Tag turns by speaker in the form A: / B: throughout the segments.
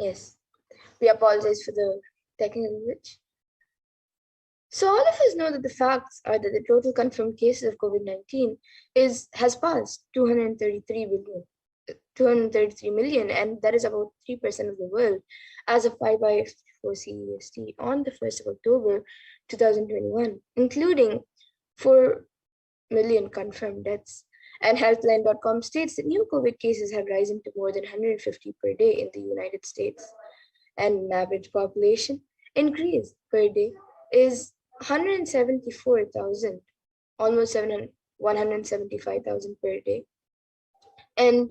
A: Yes, we apologize for the technical glitch. So all of us know that the facts are that the total confirmed cases of COVID-19 has passed 233 million, and that is about 3% of the world as of 5 by 54 CEST on the 1st of October 2021, including 4 million confirmed deaths. And Healthline.com states that new COVID cases have risen to more than 150 per day in the United States, and an average population increase per day is 174,000, almost 175,000 per day. And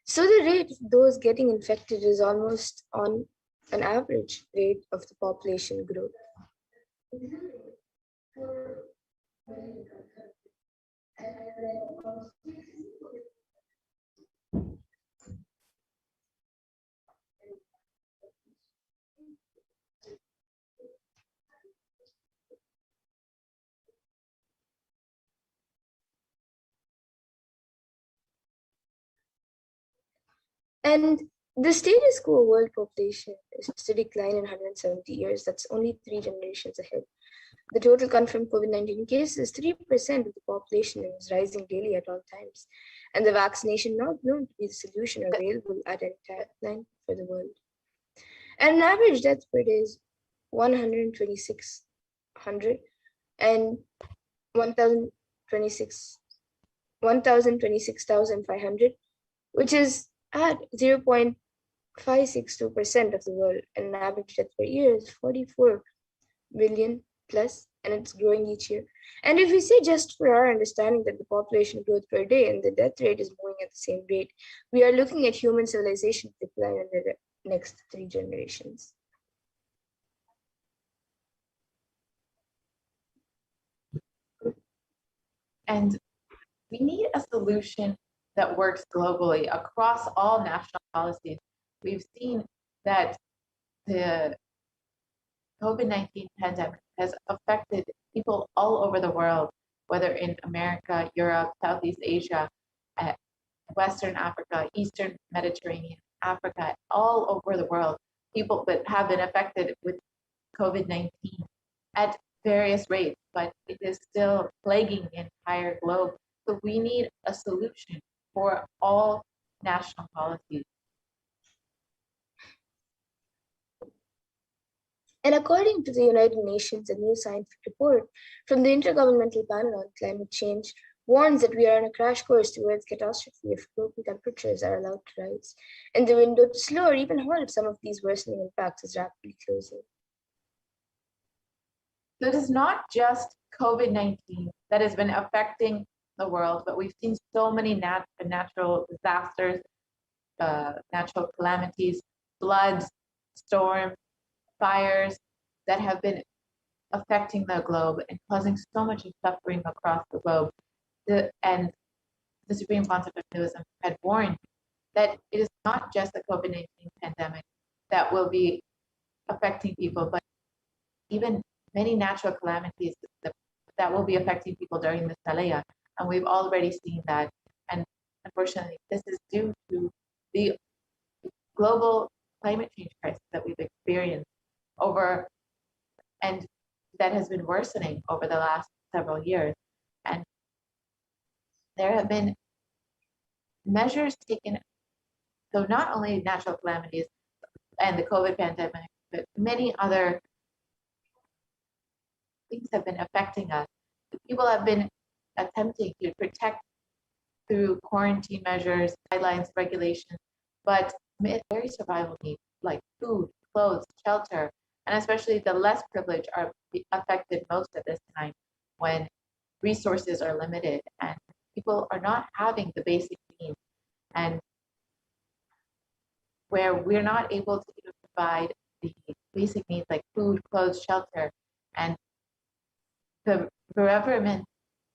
A: so the rate of those getting infected is almost on an average rate of the population growth. And the status quo world population is to decline in 170 years. That's only 3 generations ahead. The total confirmed COVID-19 cases is 3% of the population and is rising daily at all times. And the vaccination not known to be the solution available at any time for the world. And an average death per day is 126,000 and 1,026,500, which is at 0.562% of the world, and an average death per year is 44 million plus, and it's growing each year. And if we say, just for our understanding, that the population growth per day and the death rate is moving at the same rate, we are looking at human civilization decline in the next 3 generations.
B: And we need a solution that works globally across all national policies. We've seen that the COVID-19 pandemic has affected people all over the world, whether in America, Europe, Southeast Asia, Western Africa, Eastern Mediterranean, Africa, all over the world. People that have been affected with COVID-19 at various rates, but it is still plaguing the entire globe. So we need a solution for all national policies.
A: And according to the United Nations, a new scientific report from the Intergovernmental Panel on Climate Change warns that we are on a crash course towards catastrophe if global temperatures are allowed to rise, and the window to slow or even halt some of these worsening impacts is rapidly closing.
B: So it is not just COVID-19 that has been affecting the world, but we've seen so many natural disasters, natural calamities, floods, storms, fires that have been affecting the globe and causing so much suffering across the globe. And the Supreme Council of Hinduism had warned that it is not just the COVID-19 pandemic that will be affecting people, but even many natural calamities that will be affecting people during this Pralaya. And we've already seen that. And unfortunately, this is due to the global climate change crisis that we've experienced and that has been worsening over the last several years. And there have been measures taken, so not only natural calamities and the COVID pandemic, but many other things have been affecting us. People have been attempting to protect through quarantine measures, guidelines, regulations, but very survival needs like food, clothes, shelter, and especially the less privileged are affected most at this time when resources are limited and people are not having the basic needs, and where we're not able to provide the basic needs like food, clothes, shelter, and the bereavement,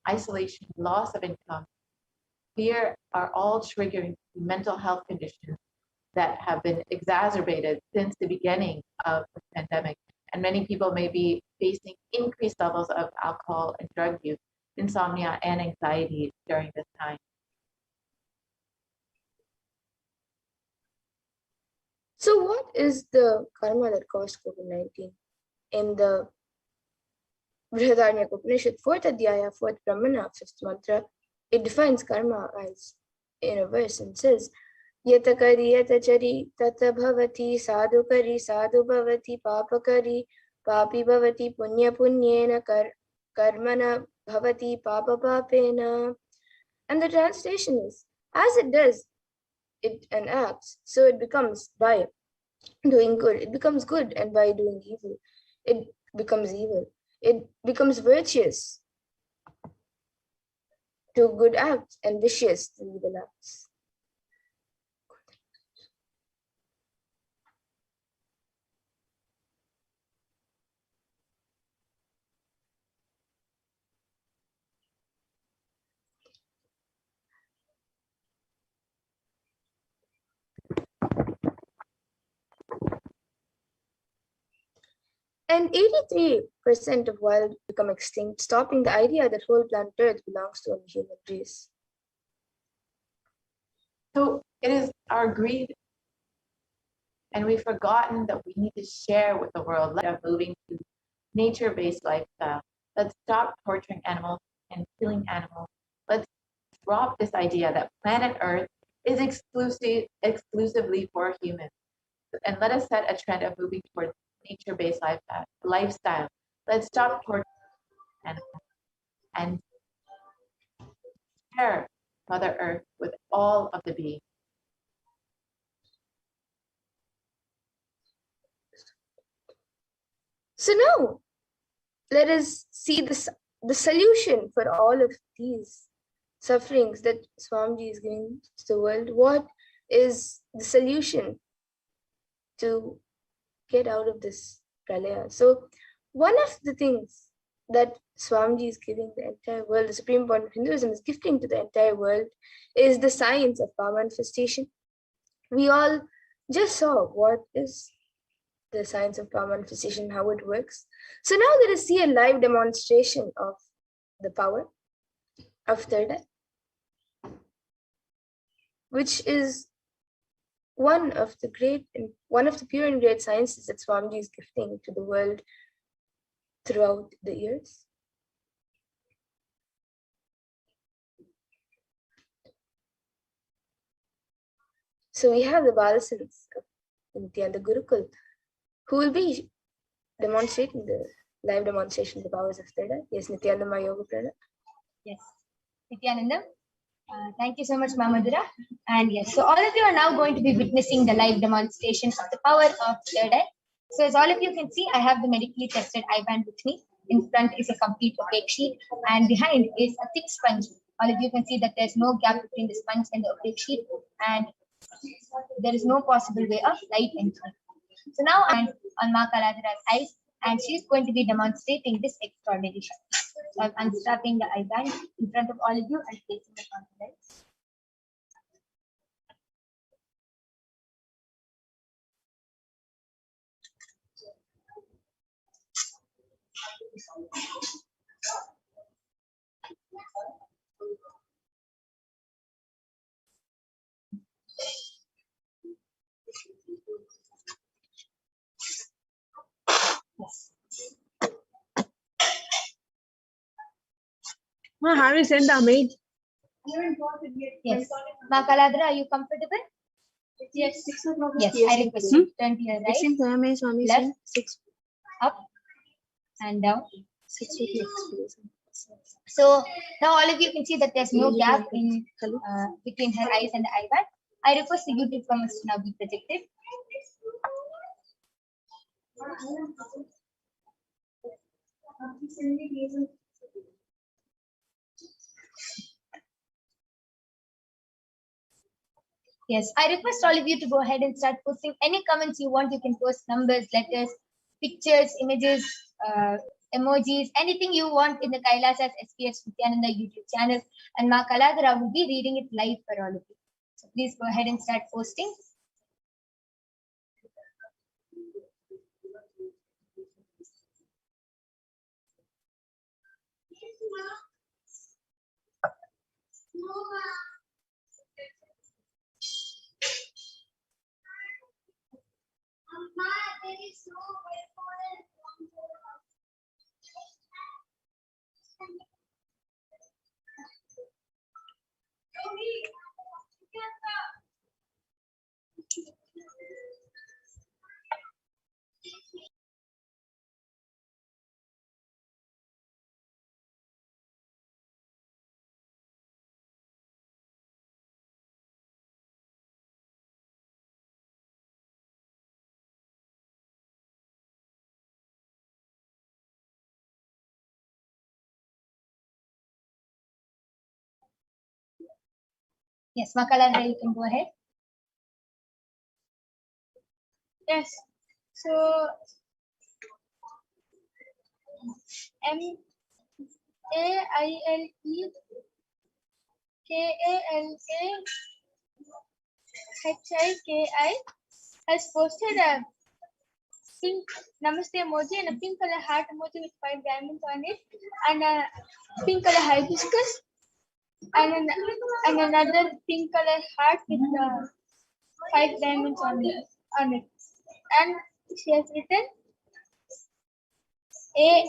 B: isolation, loss of income, fear are all triggering mental health conditions that have been exacerbated since the beginning of the pandemic. And many people may be facing increased levels of alcohol and drug use, insomnia, and anxiety during this time.
A: So what is the karma that caused COVID-19? In the Brihadaranyaka Upanishad, 4th Adhyaya, 4th Brahmana, 5th mantra, it defines karma as in a verse and says, Yatakari yatachari tata bhavati sadhukari sadhu bhavati papakari papi bhavati punya punyena karmana bhavati papa papena. And the translation is, as it does it and acts, so it becomes by doing good. It becomes good, and by doing evil, it becomes evil. It becomes virtuous to good acts and vicious to evil acts. And 83% of wild become extinct, stopping the idea that whole planet Earth belongs to a human race.
B: So it is our greed, and we've forgotten that we need to share with the world. Let's moving to nature-based lifestyle. Let's stop torturing animals and killing animals. Let's drop this idea that planet Earth is exclusively for humans. And let us set a trend of moving towards nature-based lifestyle. Let's stop torturing animals and share Mother Earth with all of the beings.
A: So now, let us see the solution for all of these sufferings that Swamiji is giving to the world. What is the solution to get out of this pralaya? So one of the things that Swamiji is giving the entire world, the supreme point of Hinduism is gifting to the entire world, is the science of power manifestation. We all just saw what is the science of power manifestation, how it works. So now let us see a live demonstration of the power of third eye, which is one of the pure and great sciences that Swamiji is gifting to the world throughout the years. So we have the Balasins of Nithyananda Gurukul, who will be demonstrating the live demonstration of the powers of third eye. Yes, Nithyananda Yoga Prana.
C: Yes, Nithyananda. Thank you so much, Mamadura. And yes, so all of you are now going to be witnessing the live demonstration of the power of third eye. So as all of you can see, I have the medically tested eye band with me. In front is a complete opaque sheet, and behind is a thick sponge. All of you can see that there's no gap between the sponge and the opaque sheet, and there is no possible way of light entering. So now I'm on Ma Kaladhara's eyes, and she's going to be demonstrating this extraordinary shot. So I'm unstrapping the eye band in front of all of you and placing it on the lens. Yes.
D: Have you sent the mail?
C: Yes. Ma Kaladhara, are you comfortable? Yes. 6 o'clock. Yes, I request you to turn to your right, left,
D: 6
C: up, and down.
D: 6 o'clock.
C: So now all of you can see that there's no gap in between her eyes and the eye band. I request the YouTube comments to now be projected. Yes, I request all of you to go ahead and start posting any comments you want. You can post numbers, letters, pictures, images, emojis, anything you want in the Kailasa'S HDH Nithyananda YouTube channel. And Ma Kaladhara will be reading it live for all of you. So please go ahead and start posting. Yes, Makalandra, you can go ahead.
E: Yes. So MAILEKALAHIKI has posted a pink Namaste emoji and a pink color heart emoji with 5 diamonds on it, and a pink color hibiscus, and another pink color heart with 5 diamonds on it. And she has written ALOHA.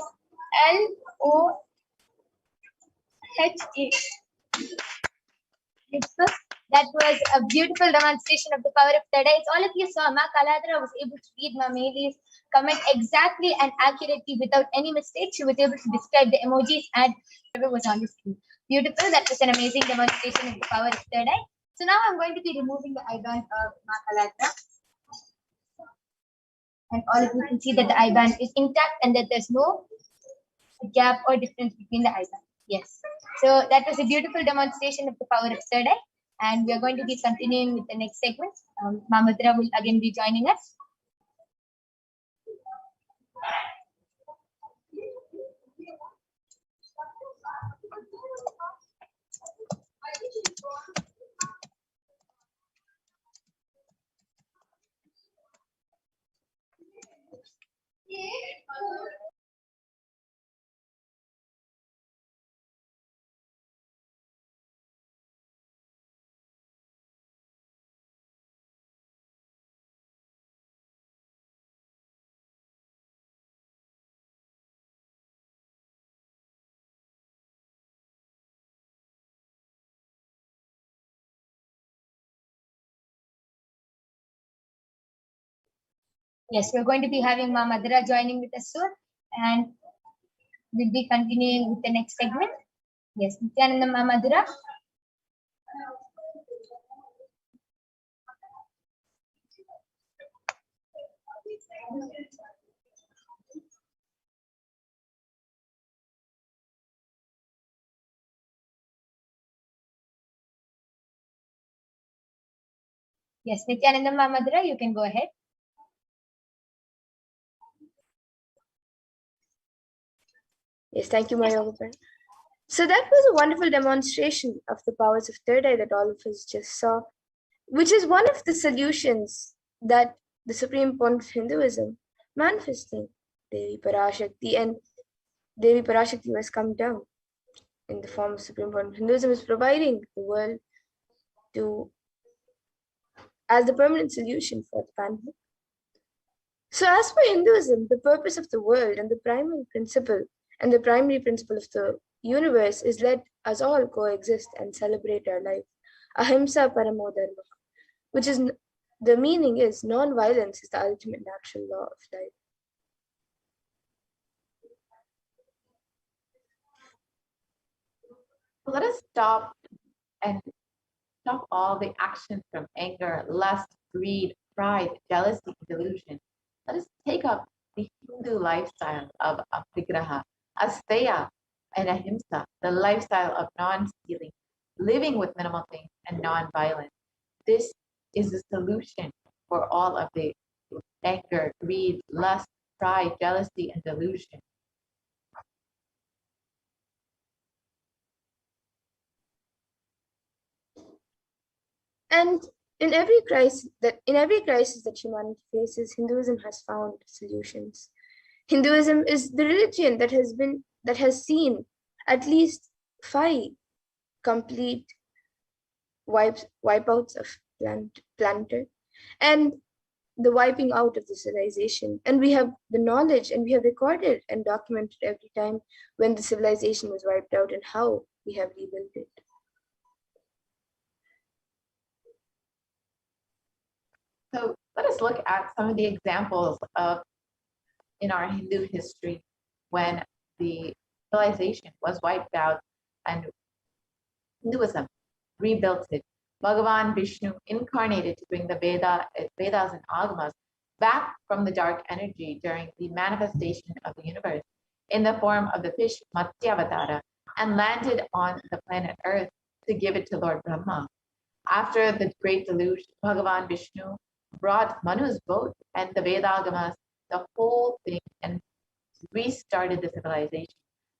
C: That was a beautiful demonstration of the power of third eye. It's all of you saw. Ma Kaladra was able to read Ma Meli's comment exactly and accurately without any mistake. She was able to describe the emojis and whatever was on the screen. Beautiful. That was an amazing demonstration of the power of third eye. So now I'm going to be removing the eye band of Ma Kaladra. And all of you can see that the eye band is intact and that there's no gap or difference between the eye band. Yes. So that was a beautiful demonstration of the power of third eye. And we are going to be continuing with the next segment. Mamadra will again be joining us. Yes, we're going to be having Ma Madhura joining with us soon, and we'll be continuing with the next segment. Yes, Nithyananda Ma Madhura. Yes, Nithyananda Ma Madhura, you can go ahead.
A: Yes, thank you, my yoga friend. So that was a wonderful demonstration of the powers of third eye that all of us just saw, which is one of the solutions that the supreme point of Hinduism manifesting Devi Parashakti, and Devi Parashakti has come down in the form of supreme point of Hinduism is providing the world to as the permanent solution for the pandemic. So as for Hinduism, the purpose of the world and the primary principle of the universe is let us all coexist and celebrate our life. Ahimsa Paramo Dharma, which is the meaning is non-violence is the ultimate natural law of life.
B: Let us stop all the actions from anger, lust, greed, pride, jealousy, and delusion. Let us take up the Hindu lifestyle of apigraha, asteya, and ahimsa, the lifestyle of non-stealing, living with minimal things, and non-violence. This is the solution for all of the anger, greed, lust, pride, jealousy, and delusion.
A: And in every crisis that humanity faces, Hinduism has found solutions. Hinduism is the religion that has seen at least 5 complete wipeouts of planet, and the wiping out of the civilization. And we have the knowledge, and we have recorded and documented every time when the civilization was wiped out and how we have rebuilt it.
B: So let us look at some of the examples of in our Hindu history when the civilization was wiped out and Hinduism rebuilt it. Bhagavan Vishnu incarnated to bring the Vedas and Agamas back from the dark energy during the manifestation of the universe in the form of the fish Matsyavatara and landed on the planet Earth to give it to Lord Brahma. After the great deluge, Bhagavan Vishnu brought Manu's boat and the Vedagamas, the whole thing, and restarted the civilization.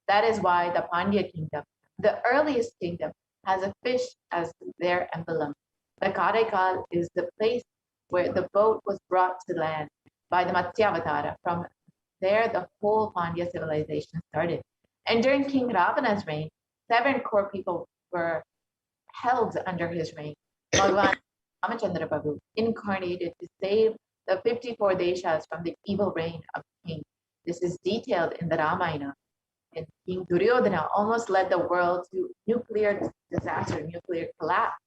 B: That is why the Pandya kingdom, the earliest kingdom, has a fish as their emblem. The Karaikal is the place where the boat was brought to land by the Matsyavatara. From there, the whole Pandya civilization started. And during King Ravana's reign, 7 core people were held under his reign. Bhagavan Ramachandra Prabhu incarnated to save the 54 deshas from the evil reign of the king. This is detailed in the Ramayana. And King Duryodhana almost led the world to nuclear disaster, nuclear collapse.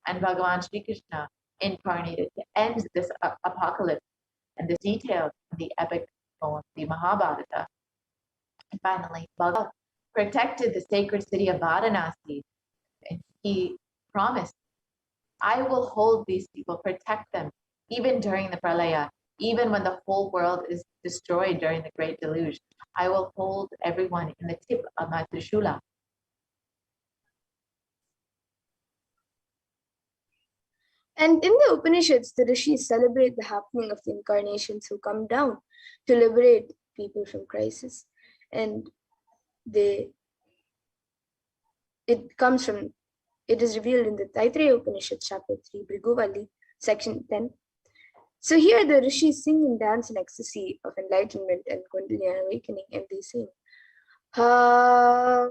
B: And Bhagavan Sri Krishna incarnated to end this apocalypse. And this detailed in the epic poem, the Mahabharata. And finally, Bhagavan protected the sacred city of Varanasi. And he promised, I will hold these people, protect them, even during the pralaya, even when the whole world is destroyed during the great deluge. I will hold everyone in the tip of my Trishula.
A: And in the Upanishads, the rishis celebrate the happening of the incarnations who come down to liberate people from crisis. And it is revealed in the Taittiriya Upanishad, chapter 3, Bhriguvalli, section 10. So here the rishis sing and dance in ecstasy of enlightenment and Kundalini awakening, and they sing, ha,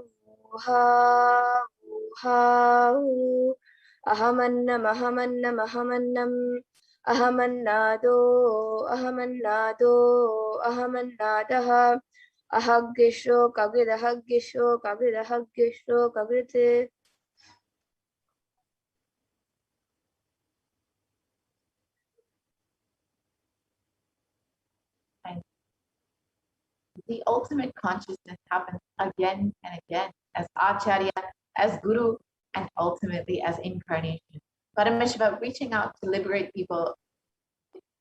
A: ha, ha, ahamannam, ahamannam, ahamannam, ahamannado, ahamannado, ahamannadaha, ahaggisho, kagrid, ahaggisho, kagrid, ahaggisho, kagrite.
B: The ultimate consciousness happens again and again as Acharya, as Guru, and ultimately as incarnation. Paramashiva reaching out to liberate people,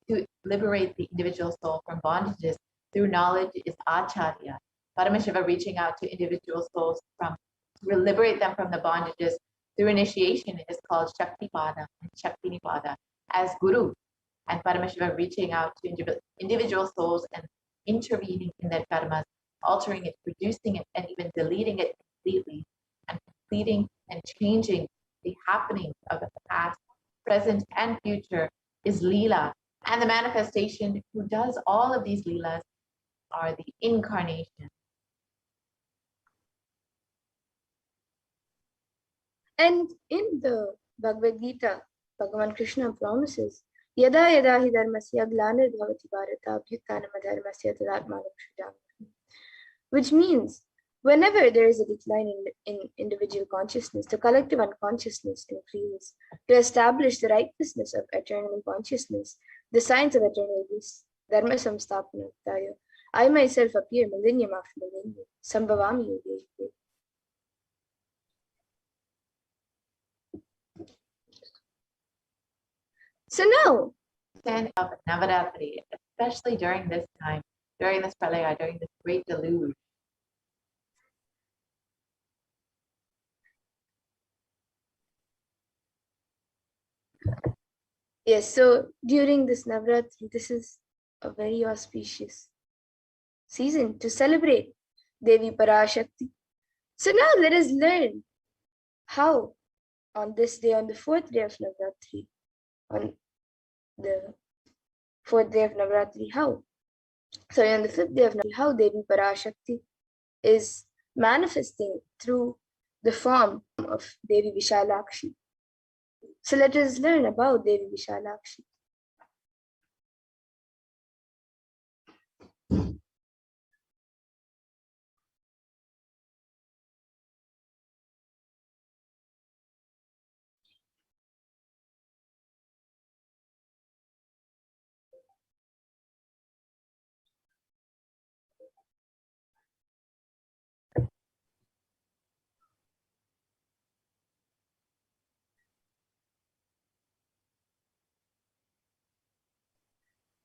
B: to liberate the individual soul from bondages through knowledge is Acharya. Paramashiva reaching out to individual souls to liberate them from the bondages through initiation is called Shaktipada and Shaktinipada as Guru. And Paramashiva reaching out to individual souls and intervening in their karmas, altering it, reducing it, and even deleting it completely, and completing and changing the happenings of the past, present, and future is Leela. And the manifestation who does all of these Leelas are the incarnation.
A: And in the Bhagavad Gita, Bhagavan Krishna promises, Yada yada hi dharmasya glanir bhavati bharata abhyutanam adharmasya tadatmanam shrujam. Which means, whenever there is a decline in individual consciousness, the collective unconsciousness increases. To establish the righteousness of eternal consciousness, the science of eternal bliss, dharma samsthapanataya, I myself appear millennium after millennium, sambhavami yuge yuge. So now,
B: Stand up at Navaratri, especially during this time, during this pralaya, during this great deluge.
A: yes, so during this Navaratri, this is a very auspicious season to celebrate Devi Parashakti. So now let us learn how on this day, on the 4th day of Navaratri, on the 4th day of Navaratri, on the 5th day of Navaratri, how Devi Parashakti is manifesting through the form of Devi Vishalakshi. So let us learn about Devi Vishalakshi.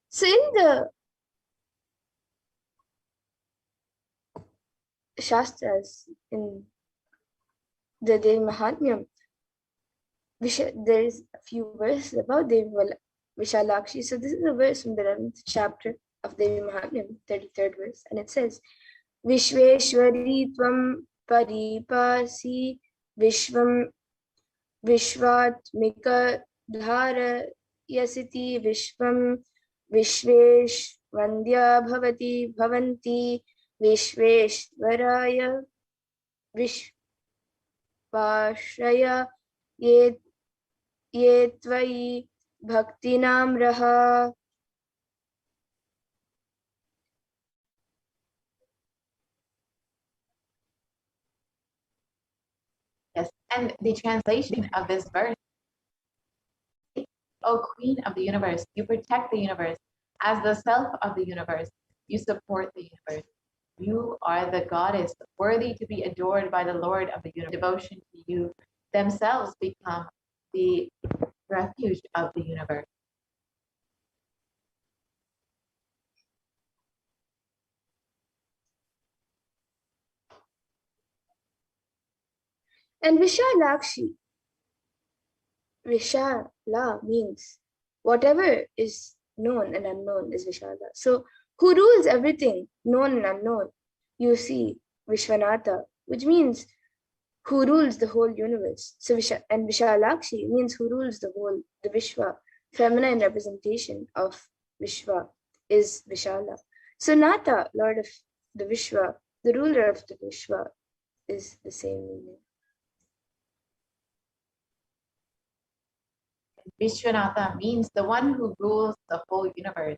A: So in the Shastras, in the Devi Mahatmyam, there is a few verses about Devi Vishalakshi. So this is a verse from the 11th chapter of Devi Mahatmyam, 33rd verse, and it says, Vishveshwari Tvam Paripasi Vishvam Vishvatmika Dhara Yasiti Vishvam Vishvesh Vandya Bhavati Bhavanti Vishveshwaraya Vishvashraya Ye Tvai Bhaktinam Raha.
B: Yes, and the translation of this verse, O Queen of the universe, you protect the universe. As the self of the universe, you support the universe. You are the goddess, worthy to be adored by the Lord of the universe. Devotion to you themselves become the refuge of the universe.
A: And Vishalakshi, Vishala means whatever is known and unknown is Vishala. So who rules everything, known and unknown? You see Vishwanatha, which means who rules the whole universe. So and Vishalakshi means who rules the Vishwa. Feminine representation of Vishwa is Vishala. So Natha, Lord of the Vishwa, the ruler of the Vishwa, is the same meaning.
B: Vishwanatha means the one who rules the whole universe.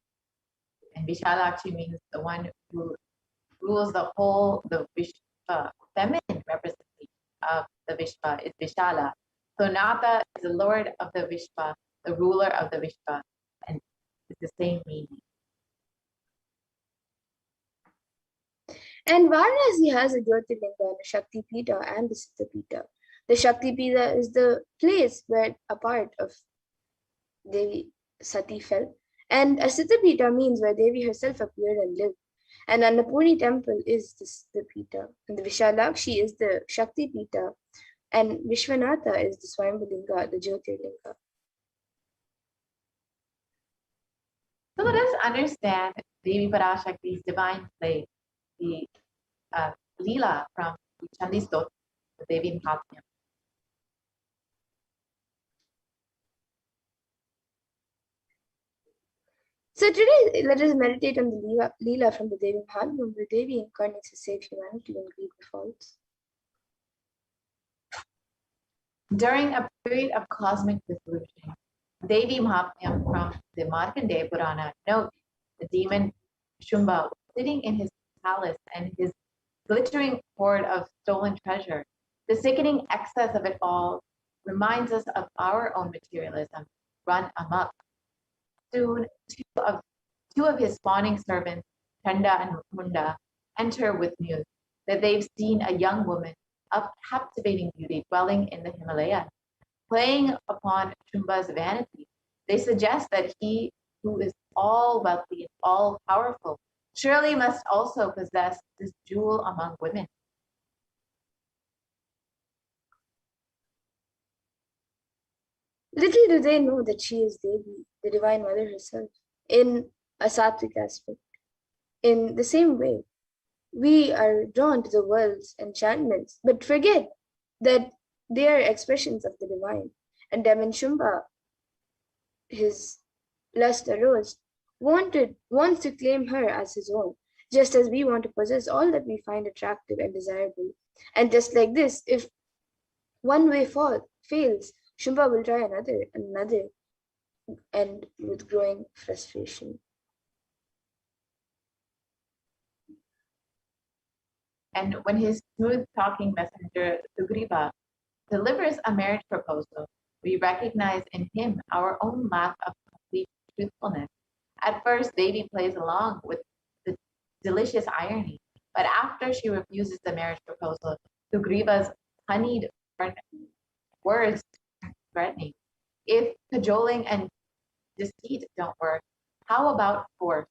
B: And Vishalakshi means the one who rules the whole, the Vishwa, feminine representation of the Vishwa is Vishala. So Natha is the lord of the Vishwa, the ruler of the Vishwa, and it's the same meaning.
A: And Varanasi has a Jyotirlinga and a Shakti Pita and a Siddha Pita. The Shakti Pita is the place where a part of Devi Sati fell. And a Siddha Pita means where Devi herself appeared and lived. And Annapurni temple is the Siddha Pita. And the Vishalakshi is the Shakti Pita. And Vishwanatha is the Swayambhulinga, the Jyotirlinga.
B: So let us understand Devi Parashakti's divine play, the Leela from Chandi's Dot, the Devi Mahatmyam.
A: So today, let us meditate on the Leela from the Devi Mahatmyam, where Devi incarnates to save humanity when greed befalls.
B: During a period of cosmic dissolution, Devi Mahatmyam from the Markandeya Purana notes the demon Shumba sitting in his palace and his glittering hoard of stolen treasure. The sickening excess of it all reminds us of our own materialism run amok. Soon, two of his spawning servants, Chanda and Munda, enter with news that they've seen a young woman of captivating beauty dwelling in the Himalayas. Playing upon Shumba's vanity, they suggest that he who is all wealthy and all powerful surely must also possess this jewel among women.
A: Little do they know that she is Devi, the Divine Mother herself, in a sattvic aspect. In the same way, we are drawn to the world's enchantments, but forget that they are expressions of the divine. And Demon Shumba, his lust arose, wants to claim her as his own, just as we want to possess all that we find attractive and desirable. And just like this, if one way fails, Shumba will try another, and with growing frustration.
B: And when his smooth-talking messenger, Sugriva, delivers a marriage proposal, we recognize in him our own lack of complete truthfulness. At first, Devi plays along with the delicious irony, but after she refuses the marriage proposal, Sugriva's honeyed words threatening. If cajoling and deceit don't work, How about force?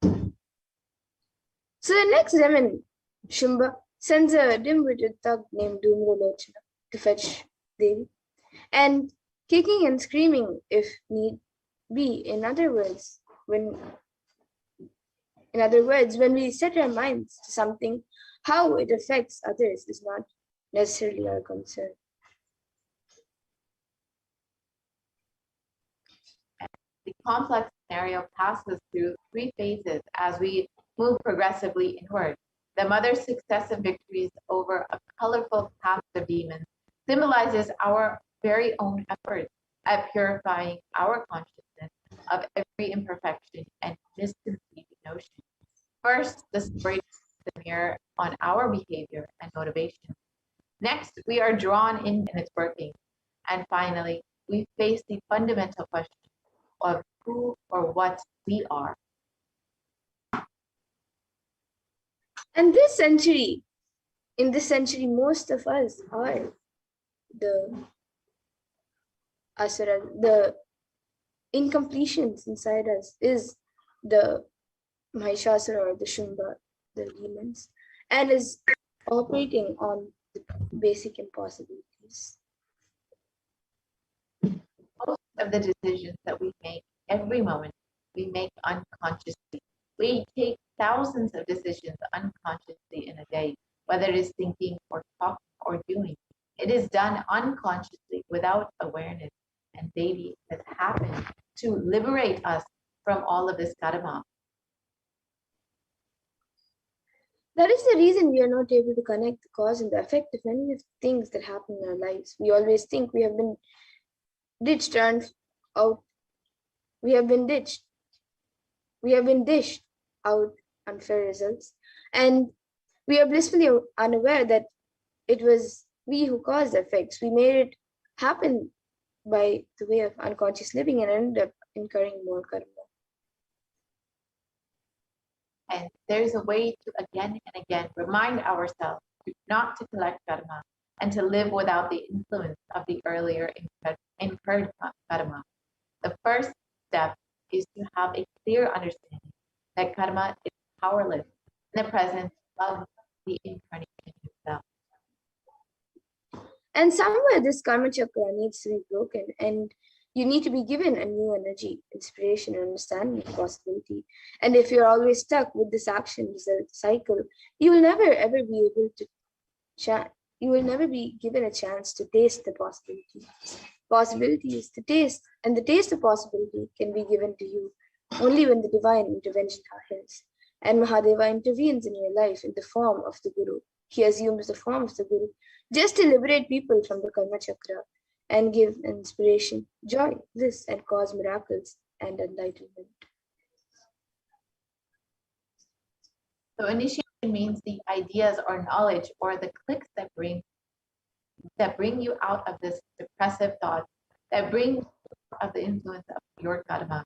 A: So the next demon, Shumba, sends a dim-witted thug named Dhumralochana to fetch Devi, and kicking and screaming if need be. In other words, when we set our minds to something, how it affects others is not necessarily our concern.
B: The complex scenario passes through three phases as we move progressively inward. The mother's successive victories over a colorful cast of demons symbolizes our very own efforts at purifying our consciousness of every imperfection and misconceived notion. First, the story is the mirror on our behavior and motivation. Next, we are drawn in its working. And finally, we face the fundamental question of who or what we are.
A: And in this century, most of us are the asura. The incompletions inside us is the Mahishasura or the Shumba, the demons, and is operating on the basic impossibilities.
B: Most of the decisions that we make every moment, we make unconsciously. We take thousands of decisions unconsciously in a day, whether it is thinking or talking or doing. It is done unconsciously without awareness. And Devi has happened to liberate us from all of this karma.
A: That is the reason we are not able to connect the cause and the effect of many of the things that happen in our lives. We always think we have been ditched out. We have been dished out unfair results, and we are blissfully unaware that it was we who caused the effects. We made it happen by the way of unconscious living and ended up incurring more karma.
B: And there's a way to again and again remind ourselves not to collect karma and to live without the influence of the earlier incurred karma. The first step is to have a clear understanding that karma is powerless in the presence of the incarnation itself.
A: And somewhere this karma chakra needs to be broken, and you need to be given a new energy, inspiration, and understanding of possibility. And if you're always stuck with this action result cycle, you will never ever be able to you will never be given a chance to taste the possibility. Possibility is the taste, and the taste of possibility can be given to you only when the divine intervention happens. And Mahadeva intervenes in your life in the form of the Guru. He assumes the form of the Guru just to liberate people from the karma chakra and give inspiration, joy, bliss, and cause miracles and enlightenment.
B: So initiation means the ideas or knowledge or the clicks that bring you out of this depressive thought, that bring you out of the influence of your karma.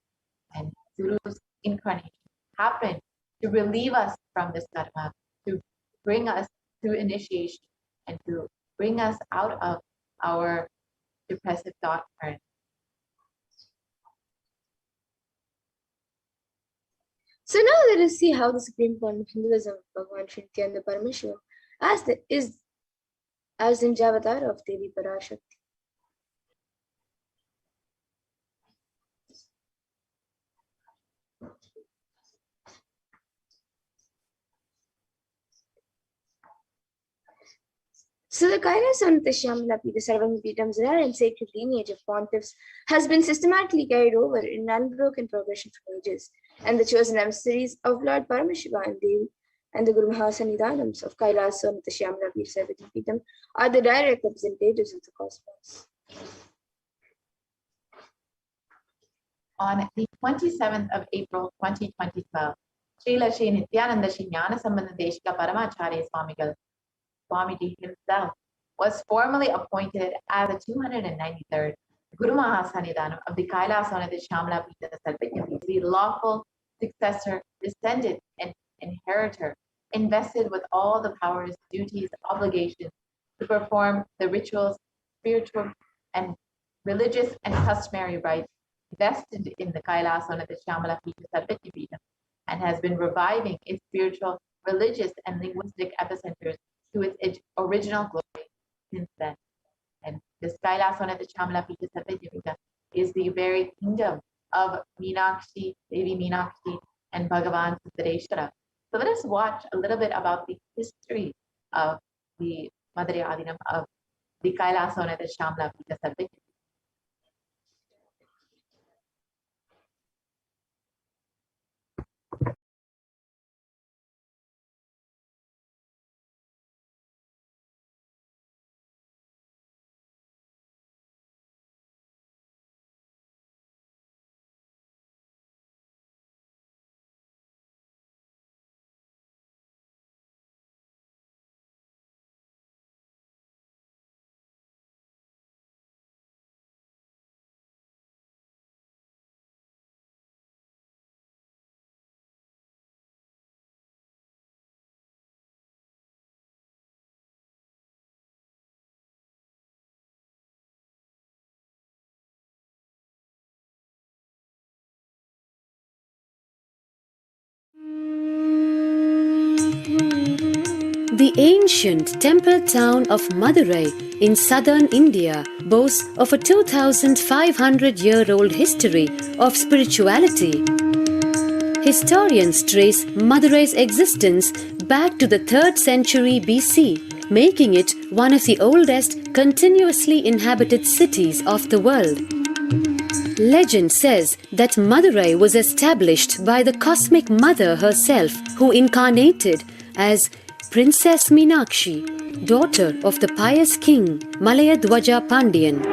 B: And Guru's incarnation happened to relieve us from this karma, to bring us through initiation and to bring us out of our depressive thought current.
A: So now let us see how the supreme point of Hinduism, Bhagavan Sri Nithyananda Paramashivam, as in Javatar of Devi Parashakti. So the Kailasa'S, the Sarvangapitam's rare and sacred lineage of pontiffs has been systematically carried over in unbroken progression for ages, and the chosen emissaries of Lord Paramashiva and Devi and the Guru Mahasannidhanams of Kailasa'S, the Sarvangapitam are the direct representatives of the cosmos.
B: On the 27th of April 2012, Srila Sri Nithyananda Paramashivam Paramacharya Swamiji himself was formally appointed as the 293rd Guru Mahasannidhanam of the Kailasa'S the lawful successor, descendant, and inheritor, invested with all the powers, duties, obligations to perform the rituals, spiritual, and religious and customary rites invested in the Kailasa'S Nithyananda Paramashivam and has been reviving its spiritual, religious, and linguistic epicenters to its original glory since then. And this Kailasa'S Nithyananda Paramashivam is the very kingdom of Meenakshi, Devi Meenakshi, and Bhagavan Siddhareshwara. So let us watch a little bit about the history of the Madurai Adinam of the Kailasa'S Nithyananda Paramashivam.
F: The ancient temple town of Madurai in southern India boasts of a 2,500-year-old history of spirituality. Historians trace Madurai's existence back to the 3rd century BC, making it one of the oldest continuously inhabited cities of the world. Legend says that Madurai was established by the cosmic mother herself, who incarnated as Princess Meenakshi, daughter of the pious king Malayadwaja Pandian.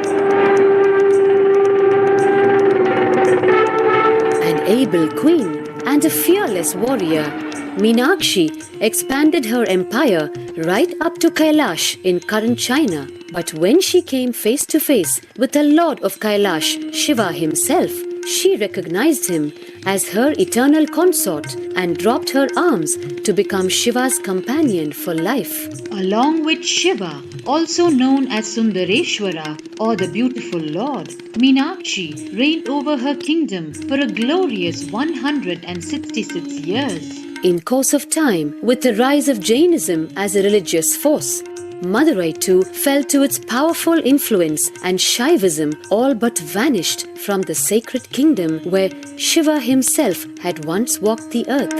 F: An able queen and a fearless warrior, Meenakshi expanded her empire right up to Kailash in current China. But when she came face to face with the Lord of Kailash, Shiva himself, she recognized him as her eternal consort and dropped her arms to become Shiva's companion for life.
G: Along with Shiva, also known as Sundareshwara or the beautiful Lord, Meenakshi reigned over her kingdom for a glorious 166 years.
F: In course of time, with the rise of Jainism as a religious force, Madurai too fell to its powerful influence, and Shaivism all but vanished from the sacred kingdom where Shiva himself had once walked the earth.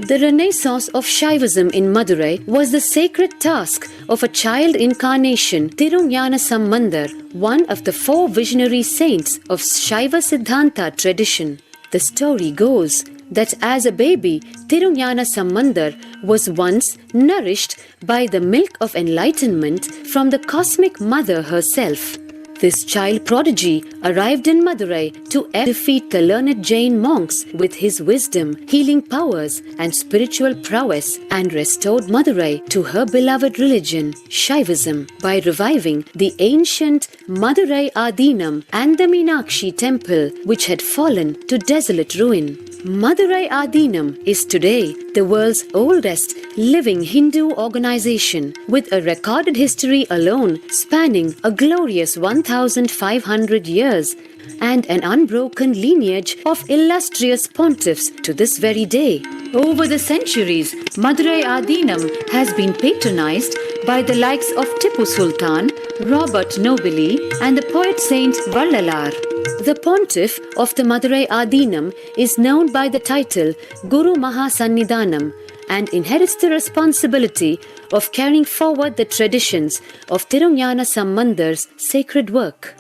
F: The renaissance of Shaivism in Madurai was the sacred task of a child incarnation, Tirunjana Sambandar, one of the 4 visionary saints of Shaiva Siddhanta tradition. The story goes that as a baby, Tirunjana Sambandar was once nourished by the milk of enlightenment from the cosmic mother herself. This child prodigy arrived in Madurai to defeat the learned Jain monks with his wisdom, healing powers, and spiritual prowess, and restored Madurai to her beloved religion, Shaivism, by reviving the ancient Madurai Adinam and the Meenakshi temple, which had fallen to desolate ruin. Madurai Adinam is today the world's oldest living Hindu organization, with a recorded history alone spanning a glorious 1,500 years and an unbroken lineage of illustrious pontiffs to this very day. Over the centuries, Madurai Adinam has been patronized by the likes of Tipu Sultan, Robert Nobili, and the poet saint Vallalar. The pontiff of the Madurai Adinam is known by the title Guru Mahasannidhanam and inherits the responsibility of carrying forward the traditions of Tirunjana Sambandar's sacred work.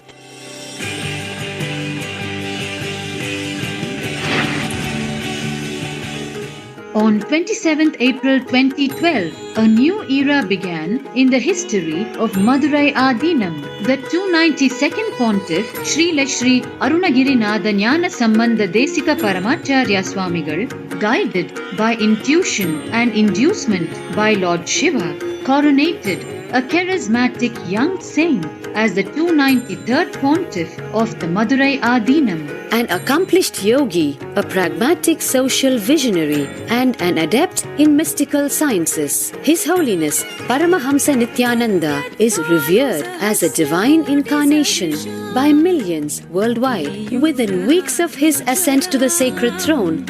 G: On 27th April 2012, a new era began in the history of Madurai Adinam. The 292nd Pontiff, Sri Lashri Arunagirinatha Jnana Sambandha Desika Paramacharya Swamigal, guided by intuition and inducement by Lord Shiva, coronated a charismatic young saint, as the 293rd pontiff of the Madurai Adinam.
F: An accomplished yogi, a pragmatic social visionary, and an adept in mystical sciences. His Holiness Paramahamsa Nithyananda is revered as a divine incarnation by millions worldwide. Within weeks of his ascent to the sacred throne,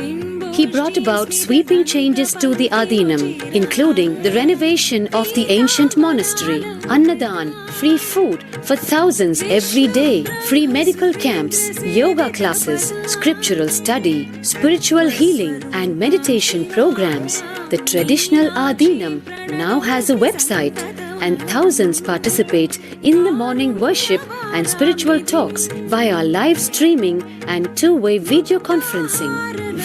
F: he brought about sweeping changes to the Adinam, including the renovation of the ancient monastery, Annadan, free food for thousands every day, free medical camps, yoga classes, scriptural study, spiritual healing, and meditation programs. The traditional Adinam now has a website, and thousands participate in the morning worship and spiritual talks via live streaming and two-way video conferencing.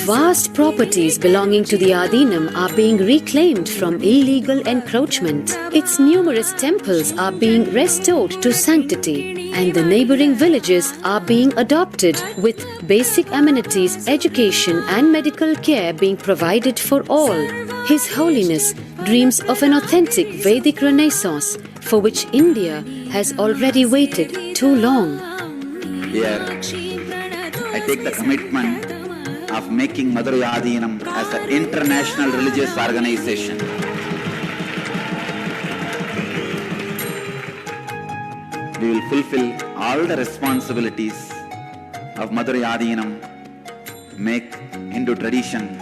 F: Vast properties belonging to the Adinam are being reclaimed from illegal encroachment. Its numerous temples are being restored to sanctity, and the neighboring villages are being adopted, with basic amenities, education, and medical care being provided for all. His Holiness dreams of an authentic Vedic Renaissance for which India has already waited too long.
H: Here, I take the commitment of making Madurai Adinam as an international religious organization. We will fulfill all the responsibilities of Madurai Adinam, make Hindu tradition,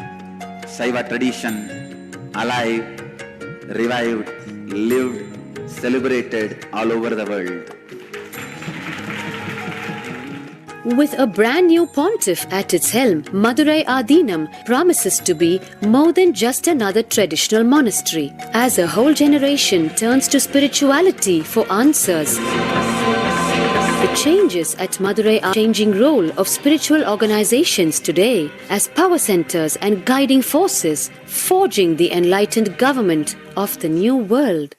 H: Saiva tradition alive, revived, lived, celebrated all over the world.
F: With a brand new pontiff at its helm, Madurai Adinam promises to be more than just another traditional monastery. As a whole generation turns to spirituality for answers, the changes at Madurai are changing role of spiritual organizations today as power centers and guiding forces, forging the enlightened government of the new world.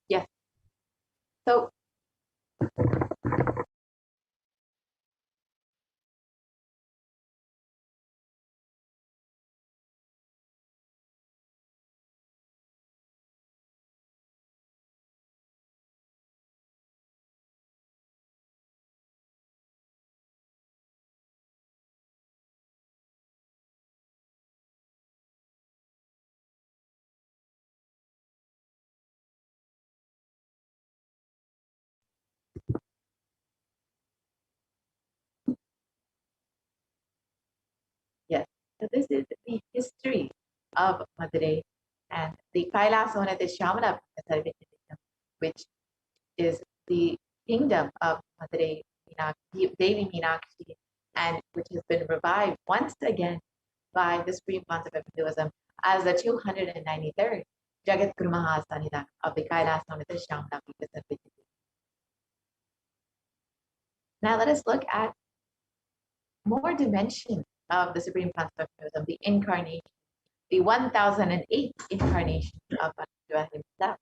B: Yes. So yes, so this is the history of Madurai and the Kailasa'S Nithyananda Paramashivam, which is the kingdom of Madurai Devi Meenakshi, and which has been revived once again by the Supreme Pontiff of Hinduism as the 293rd Jagat Guru Mahasanidan of the Kailasa'S Nithyananda Paramashivam. Now let us look at more dimensions of the Supreme Pontiff of Hinduism, the incarnation, the 1008th incarnation of Paramashiva himself.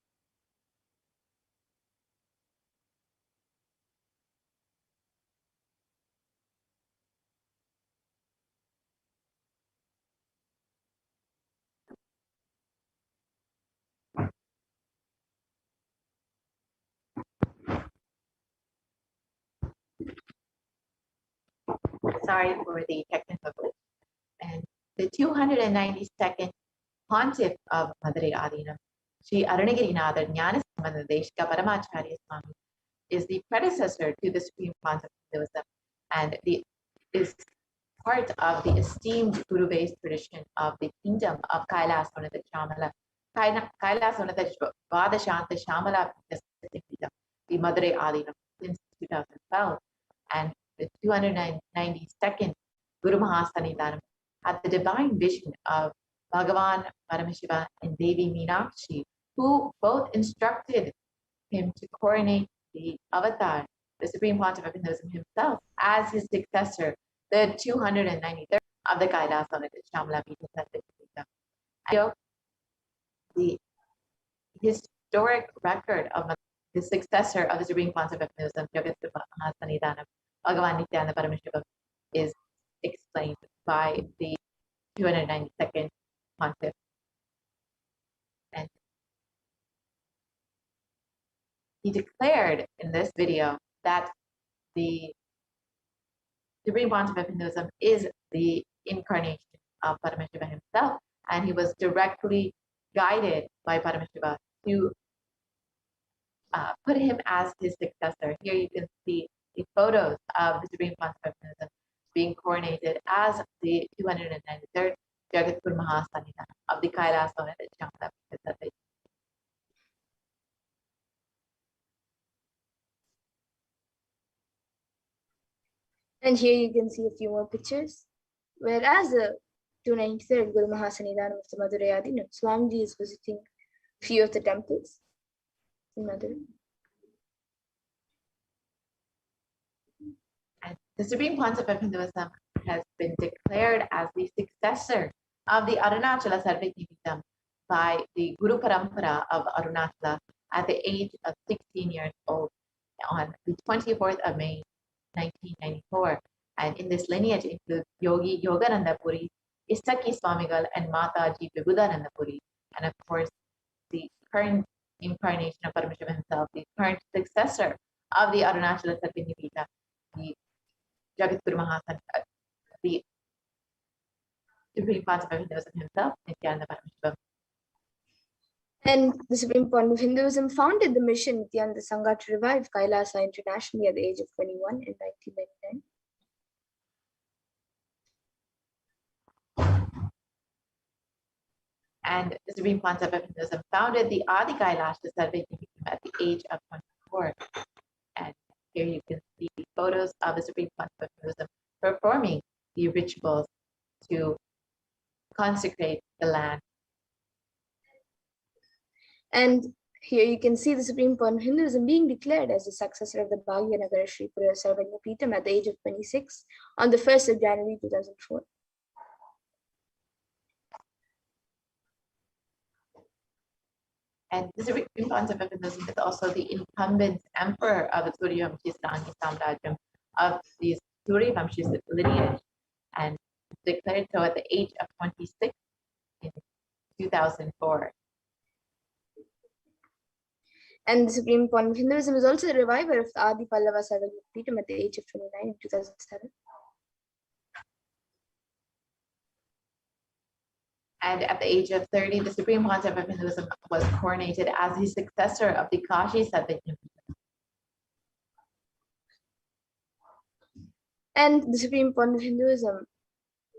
B: sorry for the technical glitch. And the 292nd pontiff of Madurai Adinam, Sri Arunagirinatha Jnanasambandha Deshika Paramacharya Swami, is the predecessor to the Supreme Pontiff of Hinduism and is part of the esteemed Guru-based tradition of the kingdom of Kailasa'S Shamala. Kailasa'S Vadashanta Shamala, the Madurai Adinam, since 2012, and the 292nd Guru Mahasannidhanam had the divine vision of Bhagavan Paramashiva and Devi Meenakshi, who both instructed him to coronate the avatar, the Supreme Pontiff of Hinduism himself, as his successor, the 293rd of the Kailasa'S Shamala Pita. The historic record of the successor of the Supreme Pontiff of Hinduism, Jagat Mahasannidhanam, Bhagavan Nithyananda Paramashivam, is explained by the 292nd Pontiff. And he declared in this video that the Supreme Pontiff of Hinduism is the incarnation of Paramashiva himself, and he was directly guided by Paramashiva to put him as his successor. Here you can see the photos of the Supreme Pontiff of Hinduism being coronated as the 293rd Jagat Guru Mahasannidhanam of the Kailasa'S Shamala Pita.
A: And here you can see a few more pictures. Whereas the 293rd Guru Mahasannidhanam of the Madurai Adinam, Swamiji is visiting a few of the temples in Madurai.
B: And the Supreme Pontiff of Hinduism has been declared as the successor of the Arunachala Sarvajñapītam by the Guru Parampara of Arunachala at the age of 16 years old on the 24th of May, 1994. And in this lineage includes Yogi Yogananda Puri, Istaki Swamigal, and Mataji Vibhudananda Puri. And of course, the current incarnation of Paramashiva himself, the current successor of the Arunachala Sarvajñapītam, the Jagat Guru Mahasannidhanam, the Supreme Pontiff of Hinduism himself, Nithyananda Paramashivam.
A: And the Supreme Pontiff of Hinduism founded the mission Nithyananda Sangha to revive Kailasa internationally at the age of 21 in 1999.
B: And the Supreme Pontiff of Hinduism founded the Adi Kailasha Sarvajñapītam at the age of 24. And here you can see photos of the Supreme Pontiff of Hinduism performing the rituals to consecrate the land.
A: And here you can see the Supreme Pontiff of Hinduism being declared as the successor of the Bhagyanagara Sri Sarvajñapītam at the age of 26 on the 1st of January 2004.
B: And the Supreme Pontiff of Hinduism is also the incumbent emperor of the Suryavamshi Samrajyam of the Suryavamshi lineage, and declared so at the age of 26 in 2004.
A: And the Supreme Pontiff of Hinduism is also the reviver of the Adi Pallava Sarvajñapītam at the age of 29 in 2007.
B: And at the age of 30, the Supreme Pontiff of Hinduism was coronated as the successor of the Kashi Sarvajñapītam.
A: And the Supreme Pontiff of Hinduism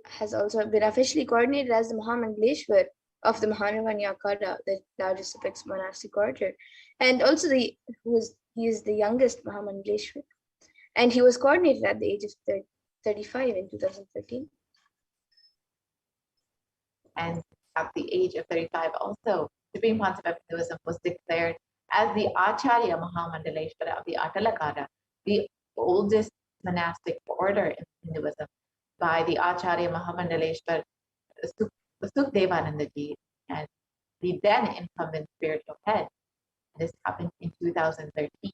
A: has also been officially coordinated as the Mahamangaleshwar of the Mahanavani Akhada, the largest apex monastic order, and also he is the youngest Mahamangaleshwar, and he was coordinated at the age of 35 in 2013.
B: And at the age of 35 also, Supreme Pontiff of Hinduism was declared as the Acharya Mahamandaleshwara of the Atalakara, the oldest monastic order in Hinduism, by the Acharya Mahamandaleshwar Sukdevanandaji and the then incumbent spiritual head. This happened in 2013.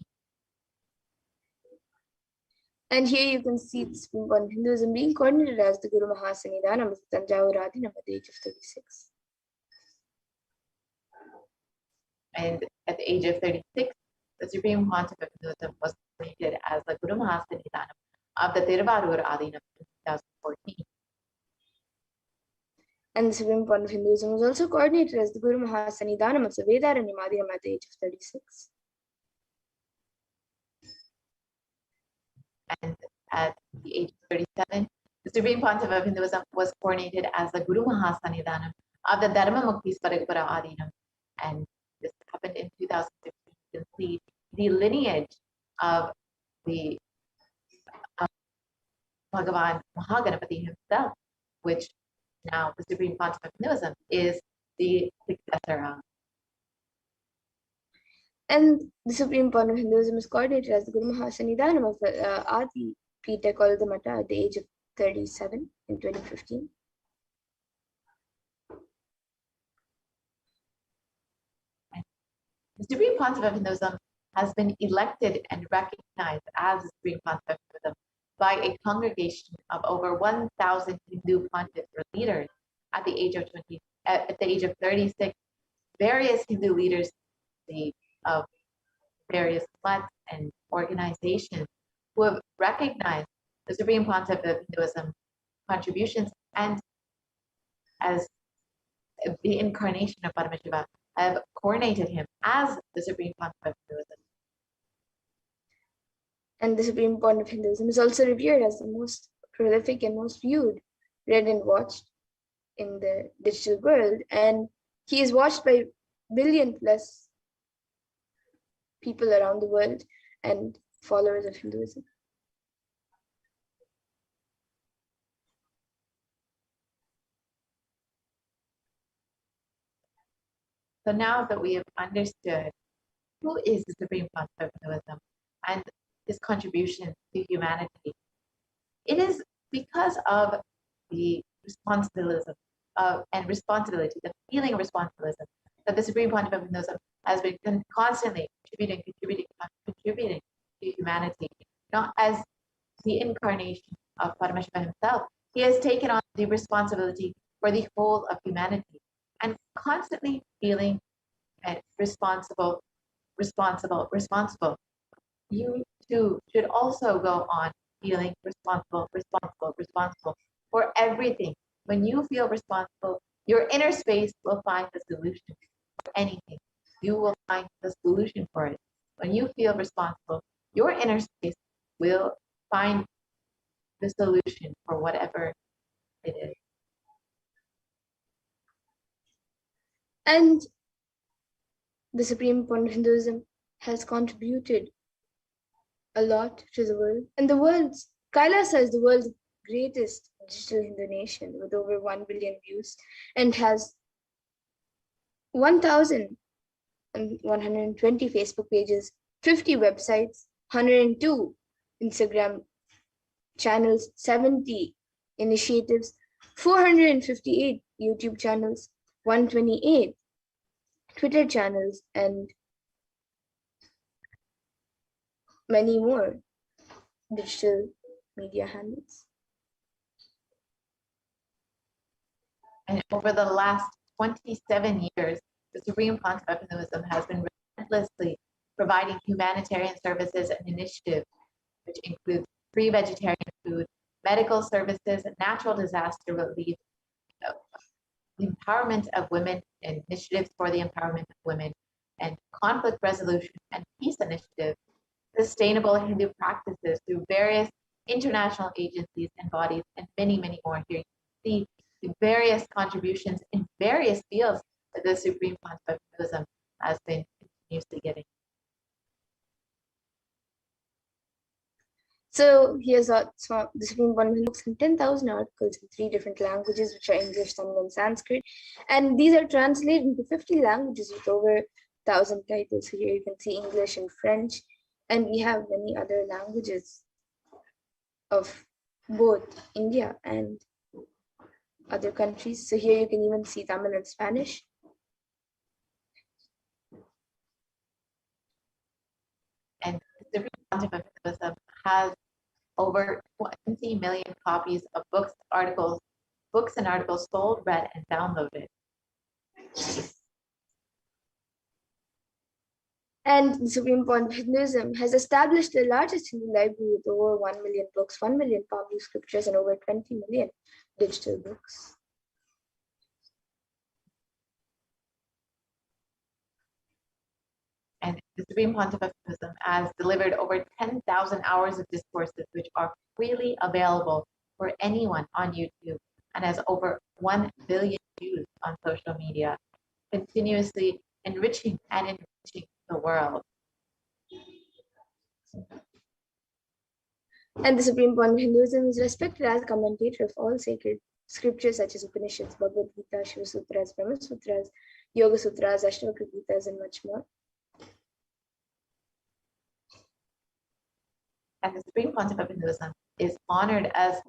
A: And here you can see the Supreme Pontiff of Hinduism being coordinated as the Guru Mahasannidhanam of Tanjavur Adinam at the age of 36.
B: And at the age of 36, the Supreme Pontiff of Hinduism was coordinated as the Guru Mahasannidhanam of the Tiruvarur Adinam in 14.
A: And the Supreme Point of Hinduism was also coordinated as the Guru Mahasannidhanam of Vedaranyam at the age of 36.
B: And at the age of 37, the Supreme Pontiff of Hinduism was coronated as the Guru Mahasannidhanam of the Dharma Mukti Sparagpura Adinam. And this happened in 2015. You can see the lineage of the Bhagavan Mahaganapati himself, which now the Supreme Pontiff of Hinduism is the successor of.
A: And the Supreme Point of Hinduism is coordinated as the Guru Mahasannidhanam of Adi Pita called the Mata at the age of 37 in 2015.
B: The Supreme Pontiff of Hinduism has been elected and recognized as the Supreme Pontiff of Hinduism by a congregation of over 1,000 Hindu pontiffs or leaders at the age of 36. Various Hindu leaders of various clubs and organizations who have recognized the Supreme Pontiff of Hinduism contributions and as the incarnation of Paramashiva have coronated him as the Supreme Pontiff of Hinduism.
A: And the Supreme Point of Hinduism is also revered as the most prolific and most viewed, read and watched in the digital world. And he is watched by billion plus people around the world and followers of Hinduism.
B: So now that we have understood who is the Supreme Pontiff of Hinduism and his contribution to humanity, it is because of the responsibility, the feeling of responsibility that the Supreme Pontiff of Hinduism has been constantly contributing to humanity. Not as the incarnation of Paramashiva himself, he has taken on the responsibility for the whole of humanity and constantly feeling responsible. You too should also go on feeling responsible for everything. When you feel responsible, your inner space will find the solution for anything. You will find the solution for it. When you feel responsible, your inner space will find the solution for whatever it is.
A: And the Supreme Point of Hinduism has contributed a lot to the world. And Kailasa is the world's greatest digital Hindu nation with over 1 billion views and has 1,120 Facebook pages, 50 websites, 102 Instagram channels, 70 initiatives, 458 YouTube channels, 128 Twitter channels, and many more digital media handles.
B: And over the last 27 years, the Supreme Pontiff of Hinduism has been relentlessly providing humanitarian services and initiatives, which include free vegetarian food, medical services, natural disaster relief, the empowerment of women, initiatives for the empowerment of women, and conflict resolution and peace initiatives, sustainable Hindu practices through various international agencies and bodies, and many, many more. Here you can see the various contributions in various fields that the Supreme Pontiff of Hinduism has been continuously giving.
A: So here's the Supreme Pontiff books in 10,000 articles in 3 different languages, which are English, Tamil, and Sanskrit. And these are translated into 50 languages with over 1,000 titles. So here you can see English and French. And we have many other languages of both India and other countries. So here you can even see Tamil and Spanish.
B: And the Supreme Pontiff of Hinduism has over 20 million copies of books and articles sold, read, and downloaded.
A: And the Supreme Point of Hinduism has established the largest Hindu library with over 1 million books, 1 million Pali scriptures, and over 20 million digital books.
B: And the Supreme Pontiff of Hinduism has delivered over 10,000 hours of discourses, which are freely available for anyone on YouTube, and has over 1 billion views on social media, continuously enriching the world.
A: And the Supreme Point of Hinduism is respected as a commentator of all sacred scriptures such as Upanishads, Bhagavad Gita, Shiva Sutras, Brahma Sutras, Yoga Sutras, Ashtavakra Gitas, and much more.
B: And the Supreme Pontiff of Hinduism is honored as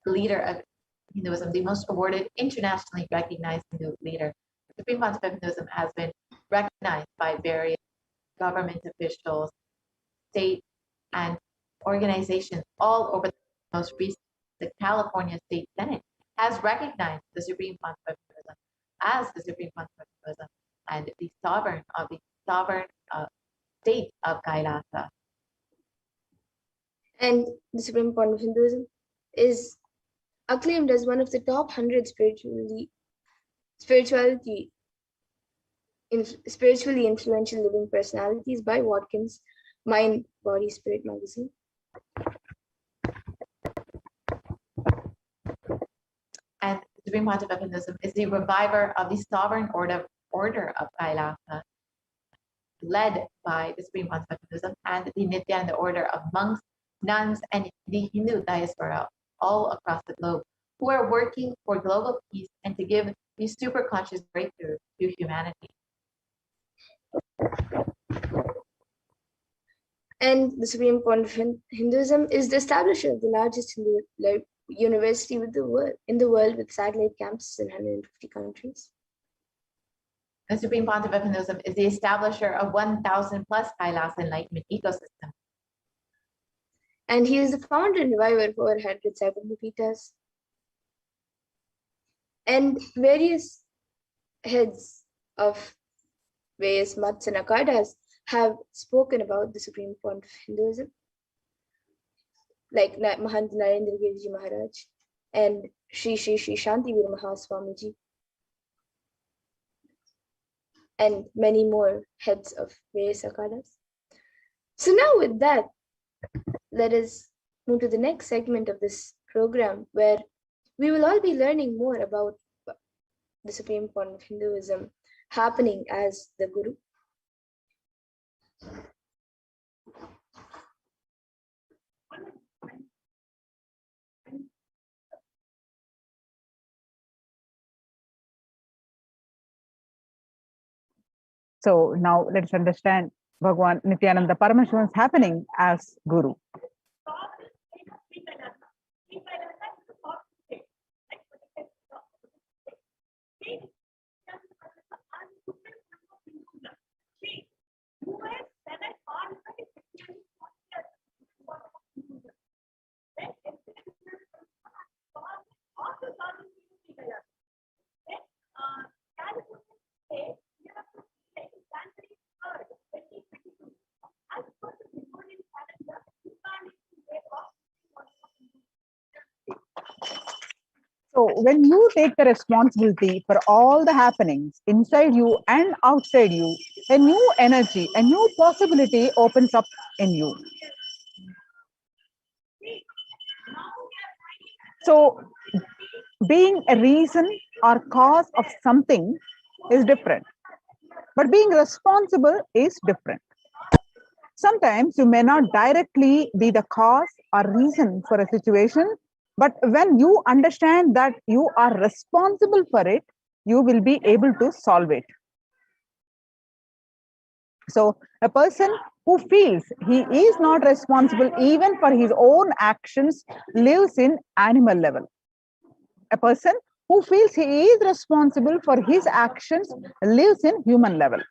B: leader of Hinduism, the most awarded internationally recognized Hindu leader. The Supreme Pontiff of Hinduism has been recognized by various government officials, state and organizations all over. Most recently, the California State Senate has recognized the Supreme Pontiff of Hinduism as the Supreme Pontiff of Hinduism and the sovereign of the sovereign state of Kailasa.
A: And the Supreme Point of Hinduism is acclaimed as one of the top 100 spiritually influential living personalities by Watkins Mind, Body, Spirit magazine.
B: And the Supreme Pontiff of Hinduism is the reviver of the sovereign order of Kailasa, led by the Supreme Pontiff of Hinduism and the Nithyananda order of monks, nuns, and the Hindu diaspora all across the globe, who are working for global peace and to give the super conscious breakthrough to humanity.
A: And the Supreme Point of Hinduism is the establisher of the largest Hindu university in the world with satellite campuses in 150 countries.
B: The Supreme Pontiff of Hinduism is the establisher of 1,000 plus Kailasa enlightenment ecosystem.
A: And he is the founder and reviver of over 100 Cyberpitas. And various heads of various mats and akhadas have spoken about the Supreme Point of Hinduism, like Mahant Narendra Giriji Maharaj and Sri Shantivir Mahaswamiji, and many more heads of various akhadas. So now with that, let us move to the next segment of this program, where we will all be learning more about the Supreme Point of Hinduism happening as the Guru.
I: So now let's understand Bhagwan Nithyananda Paramashivam happening as Guru. So when you take the responsibility for all the happenings inside you and outside you, a new energy, a new possibility opens up in you. So being a reason or cause of something is different, but being responsible is different. Sometimes you may not directly be the cause or reason for a situation, but when you understand that you are responsible for it, you will be able to solve it. So a person who feels he is not responsible even for his own actions lives in animal level. A person who feels he is responsible for his actions lives in human level.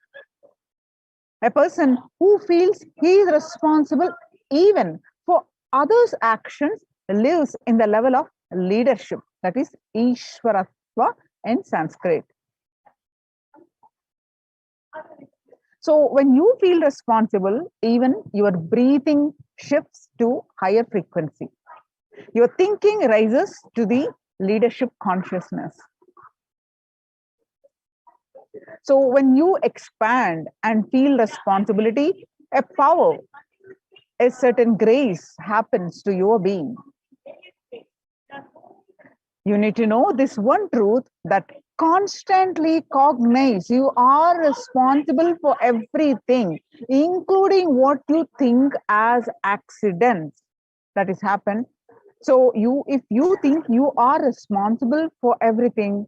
I: A person who feels he is responsible even for others' actions lives in the level of leadership, that is Ishvaratva in Sanskrit. So when you feel responsible, even your breathing shifts to higher frequency. Your thinking rises to the leadership consciousness. So when you expand and feel responsibility, a power, a certain grace happens to your being. You need to know this one truth, that constantly cognize you are responsible for everything, including what you think as accidents that has happened. So if you think you are responsible for everything,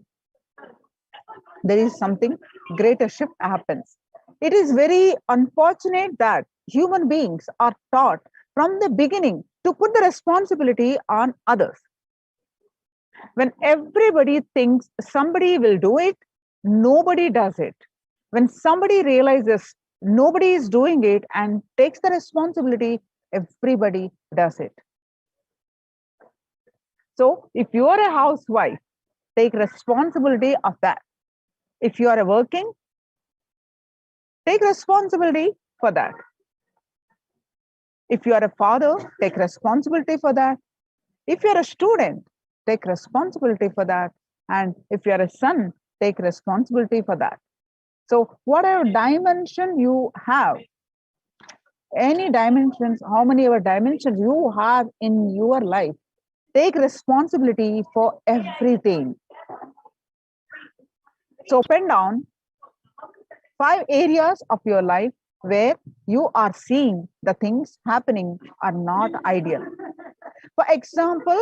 I: there is something greater shift happens. It is very unfortunate that human beings are taught from the beginning to put the responsibility on others. When everybody thinks somebody will do it, nobody does it. When somebody realizes nobody is doing it and takes the responsibility, everybody does it. So if you are a housewife, take responsibility of that. If you are working, take responsibility for that. If you are a father, take responsibility for that. If you are a student, take responsibility for that. And if you are a son, take responsibility for that. So whatever dimension you have, any dimensions, how many ever dimensions you have in your life, take responsibility for everything. So pen down 5 areas of your life where you are seeing the things happening are not ideal. For example,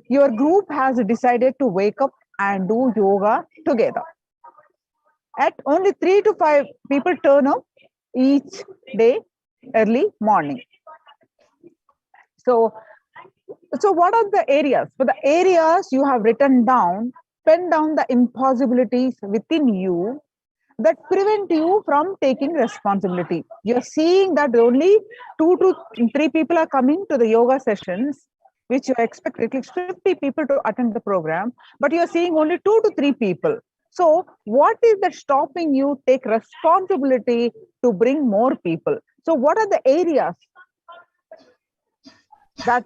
I: your group has decided to wake up and do yoga together. At only 3 to 5 people turn up each day early morning. So what are the areas? For the areas you have written down, pen down the impossibilities within you that prevent you from taking responsibility. You're seeing that only 2 to 3 people are coming to the yoga sessions, which you expect at least 50 people to attend the program, but you're seeing only 2 to 3 people. So what is that stopping you take responsibility to bring more people? So what are the areas that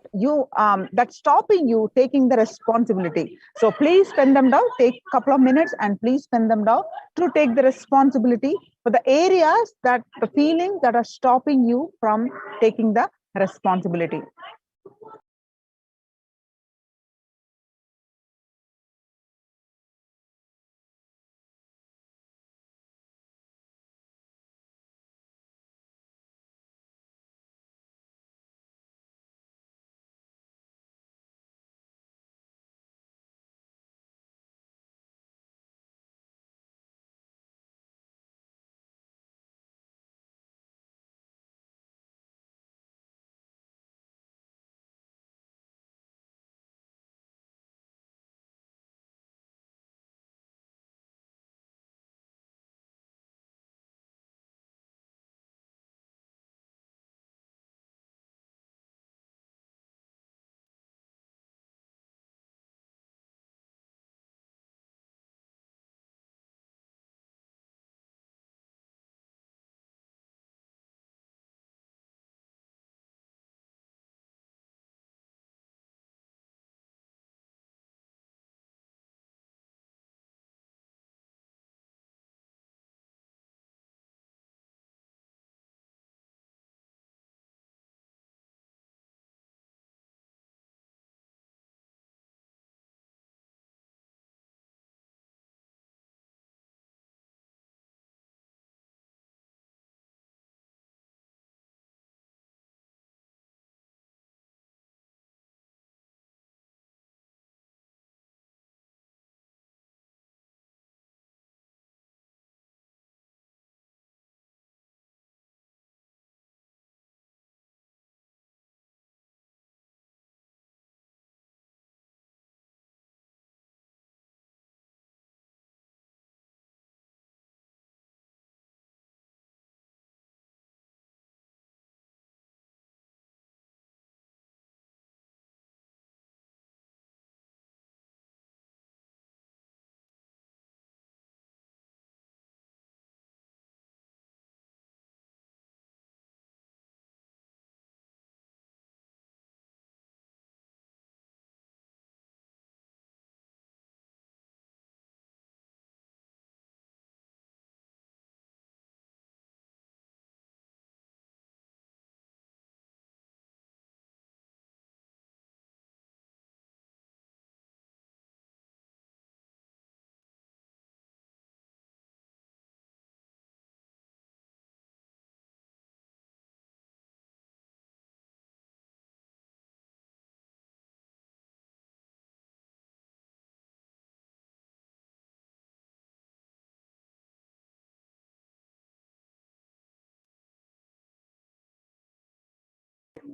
I: that's stopping you taking the responsibility? So please pen them down, take a couple of minutes and please pen them down to take the responsibility for the areas, that the feelings that are stopping you from taking the responsibility.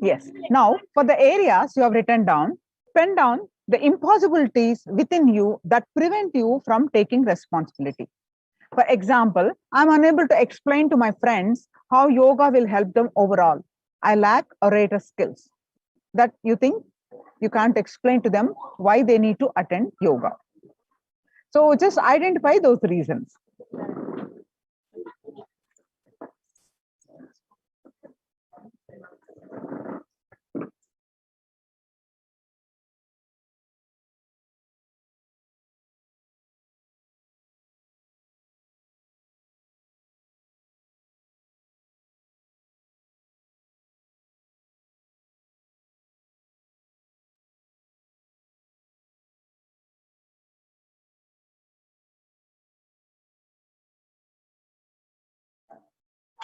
I: Yes. Now, for the areas you have written down, pen down the impossibilities within you that prevent you from taking responsibility. For example, I'm unable to explain to my friends how yoga will help them overall. I lack orator skills. That you think you can't explain to them why they need to attend yoga. So just identify those reasons.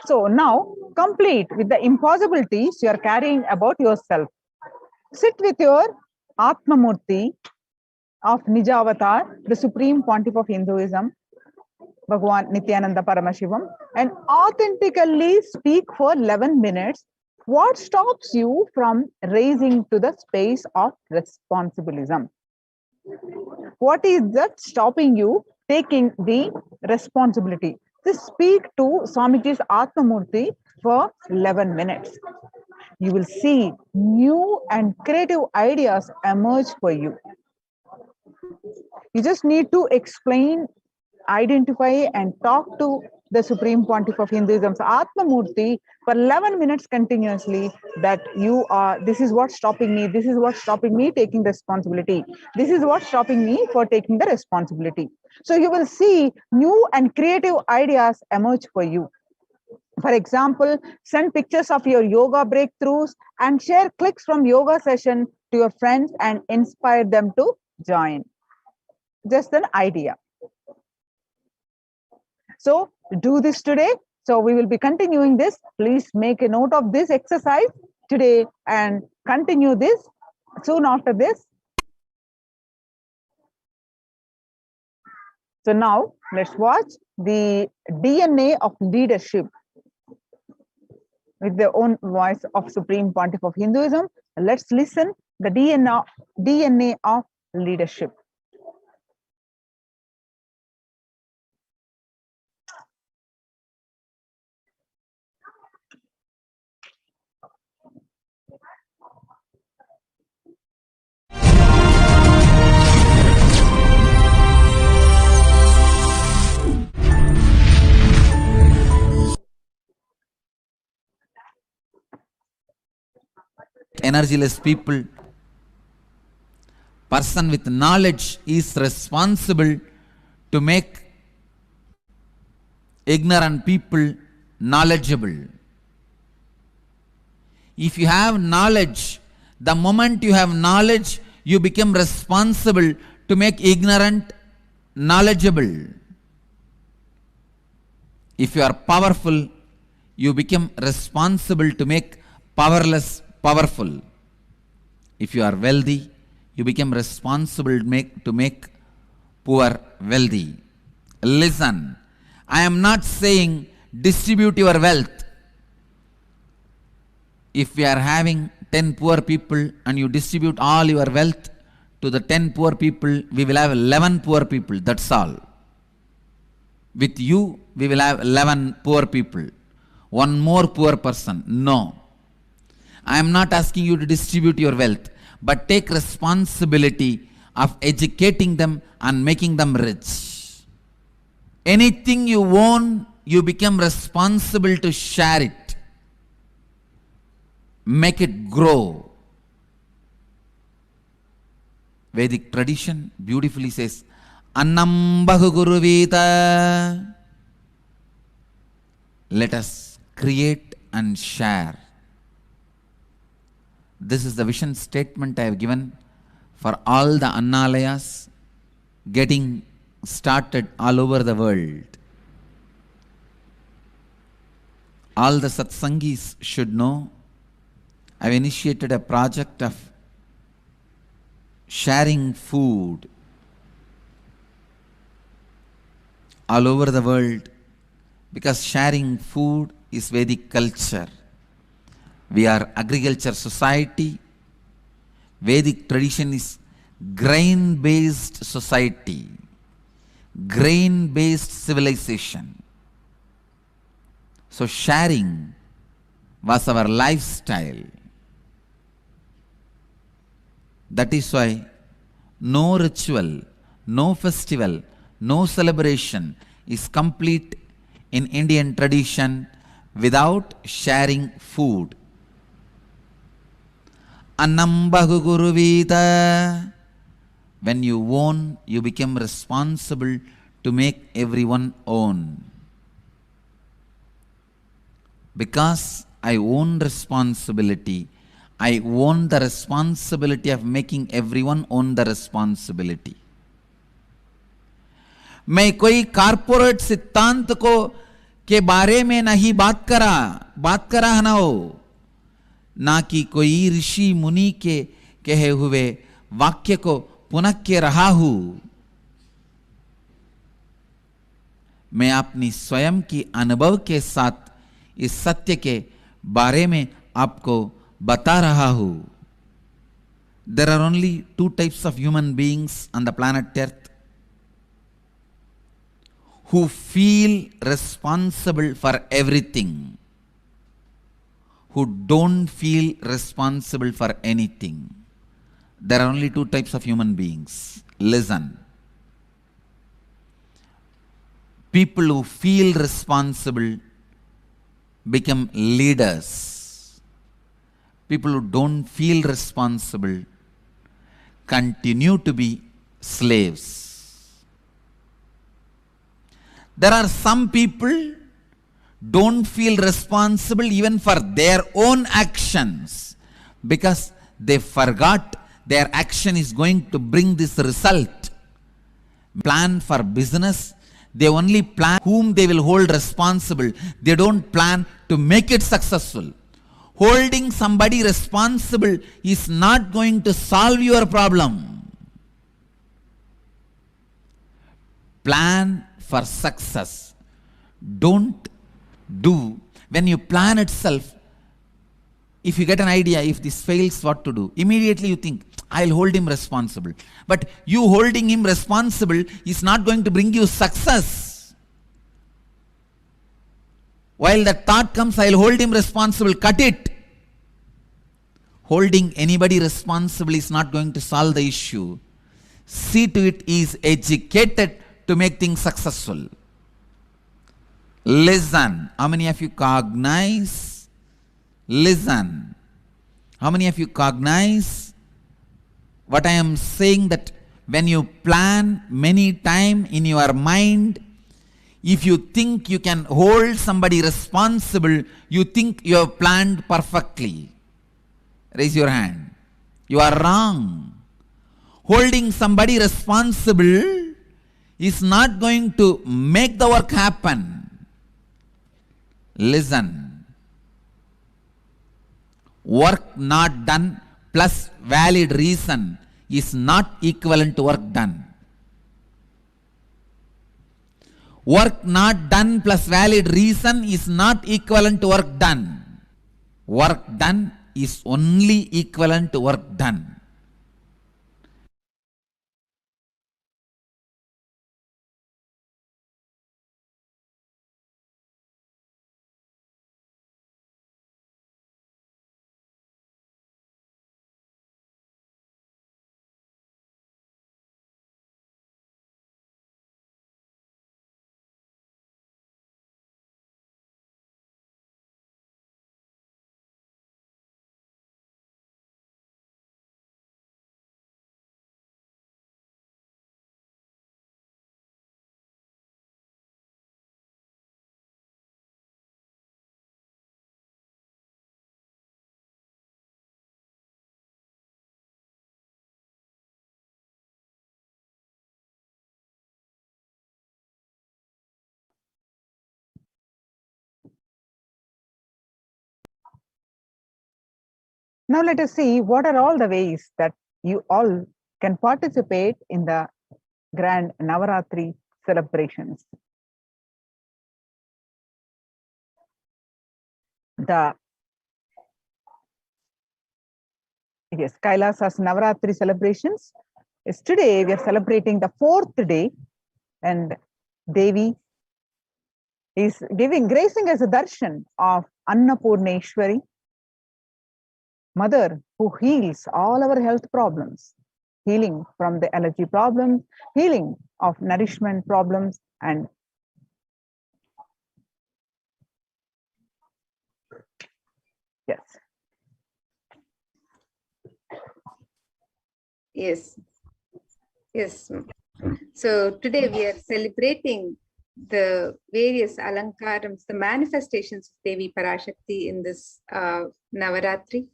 I: So now complete with the impossibilities you are carrying about yourself. Sit with your Atmamurti of Nijavatar, the Supreme Pontiff of Hinduism, Bhagwan Nithyananda Paramashivam, and authentically speak for 11 minutes. What stops you from raising to the space of responsibilism? What is that stopping you taking the responsibility? Just speak to Swamiji's Atmamurti for 11 minutes. You will see new and creative ideas emerge for you. You just need to explain, identify, and talk to the Supreme Pontiff of Hinduism's Atmamurti for 11 minutes continuously, that you are, this is what's stopping me, this is what's stopping me taking responsibility, this is what's stopping me for taking the responsibility. So you will see new and creative ideas emerge for you. For example, send pictures of your yoga breakthroughs and share clicks from yoga session to your friends and inspire them to join. Just an idea. So do this today. So we will be continuing this. Please make a note of this exercise today and continue this soon after this. So now let's watch the DNA of leadership with the own voice of Supreme Pontiff of Hinduism. Let's listen the DNA of leadership.
H: Energyless people, person with knowledge is responsible to make ignorant people knowledgeable. If you have knowledge, the moment you have knowledge, you become responsible to make ignorant knowledgeable. If you are powerful, you become responsible to make powerless powerful. If you are wealthy, you become responsible to make poor wealthy. Listen, I am not saying distribute your wealth. If we are having 10 poor people and you distribute all your wealth to the 10 poor people, we will have 11 poor people, that's all. With you, we will have 11 poor people. One more poor person. No. I am not asking you to distribute your wealth, but take responsibility of educating them and making them rich. Anything you own, you become responsible to share it. Make it grow. Vedic tradition beautifully says, Annam Bahuguruvita. Let us create and share. This is the vision statement I have given for all the Annalayas getting started all over the world. All the Satsangis should know I have initiated a project of sharing food all over the world, because sharing food is Vedic culture. We are agriculture society. Vedic tradition is grain-based society, grain-based civilization. So sharing was our lifestyle. That is why no ritual, no festival, no celebration is complete in Indian tradition without sharing food. Annam bahu guruvita. When you own, you become responsible to make everyone own. Because I own responsibility, I own the responsibility of making everyone own the responsibility. मैं कोई corporate सिद्धांत को के बारे में नहीं बात करा है ना हो, ना कि कोई ऋषि मुनि के कहे हुए वाक्य को पुनः के रहा हूं. मैं अपनी स्वयं की अनुभव के साथ इस सत्य के बारे में आपको बता रहा हूं. There are only two types of human beings on the planet Earth who feel responsible for everything, who don't feel responsible for anything. There are only two types of human beings. Listen. People who feel responsible become leaders. People who don't feel responsible continue to be slaves. There are some people don't feel responsible even for their own actions because they forgot their action is going to bring this result. Plan for business, they only plan whom they will hold responsible. They don't plan to make it successful. Holding somebody responsible is not going to solve your problem. Plan for success. Don't do. When you plan itself, if you get an idea, if this fails, what to do? Immediately you think, I'll hold him responsible. But you holding him responsible is not going to bring you success. While that thought comes, I'll hold him responsible, cut it. Holding anybody responsible is not going to solve the issue. See to it he is educated to make things successful. Listen. How many of you cognize? Listen. How many of you cognize what I am saying, that when you plan many times in your mind, if you think you can hold somebody responsible, you think you have planned perfectly. Raise your hand. You are wrong. Holding somebody responsible is not going to make the work happen. Listen. Work not done plus valid reason is not equivalent to work done. Work not done plus valid reason is not equivalent to work done. Work done is only equivalent to work done.
I: Now let us see what are all the ways that you all can participate in the grand Navaratri celebrations. The Yes, Kailasa'S Navaratri celebrations. Yes, today we are celebrating the 4th day, and Devi is gracing us a darshan of Annapurneshwari, Mother who heals all our health problems, healing from the allergy problems, healing of nourishment problems, and yes.
J: Yes. Yes. So today we are celebrating the various alankarams, the manifestations of Devi Parashakti in this Navaratri.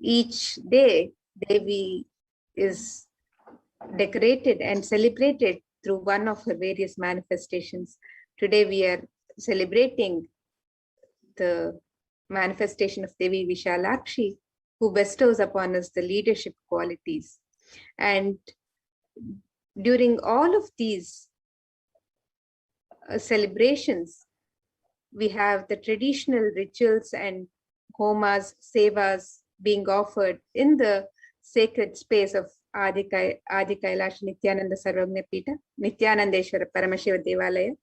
J: Each day, Devi is decorated and celebrated through one of her various manifestations. Today we are celebrating the manifestation of Devi Vishalakshi, who bestows upon us the leadership qualities. And during all of these celebrations, we have the traditional rituals and homas, sevas being offered in the sacred space of Adi Kailasha Nithyananda Sarvagna Nithyanandeshwara Paramashiva Devalaya.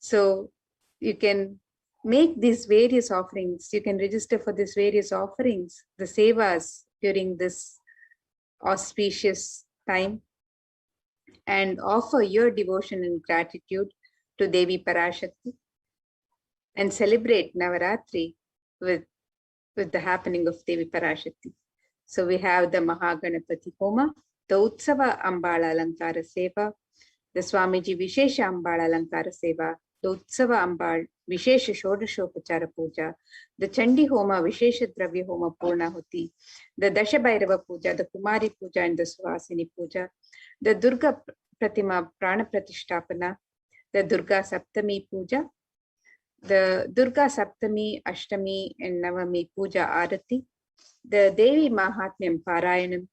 J: So you can make these various offerings. You can register for these various offerings, the sevas during this auspicious time, and offer your devotion and gratitude to Devi Parashakti, and celebrate Navaratri with the happening of Devi Parashakti. So we have the Mahaganapati Homa, the Utsava Ambala Alankara Seva, the Swamiji Vishesha Ambala Alankara Seva, the Utsava Ambal Vishesha Shodashopachara Puja, the Chandi Homa Vishesha Dravya Homa Purnahuti, the Dashabhairava Puja, the Kumari Puja and the Suvasini Puja, the Durga Pratima Prana Pratishtapana, the Durga Saptami Puja, the Durga Saptami, Ashtami and Navami Puja Arati, the Devi Mahatmyam Parayanam,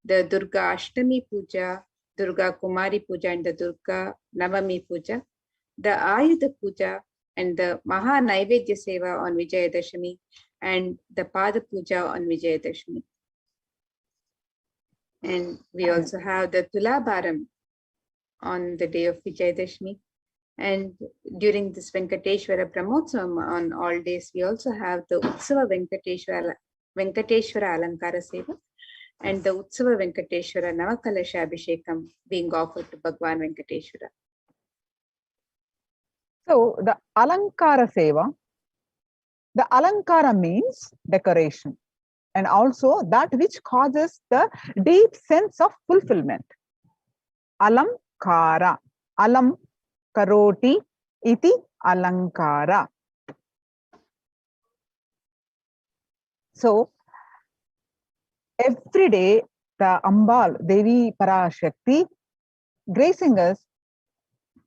J: the Durga Ashtami Puja, Durga Kumari Puja and the Durga Navami Puja, the Ayudha Puja and the Maha Naivedya Seva on Vijayadashami, and the Pada Puja on Vijayadashami. And we also have the Tulabharam on the day of Vijayadashami. And during this Venkateshwara Brahmotsavam on all days, we also have the Utsava Venkateshwara Alankara Seva and the Utsava Venkateshwara Navakalasha Abhishekam being offered to Bhagwan Venkateshwara.
I: So the Alankara Seva, the Alankara means decoration, and also that which causes the deep sense of fulfillment. Alamkara, alam karoti iti alankara. So every day the Ambal, Devi Parashakti, gracing us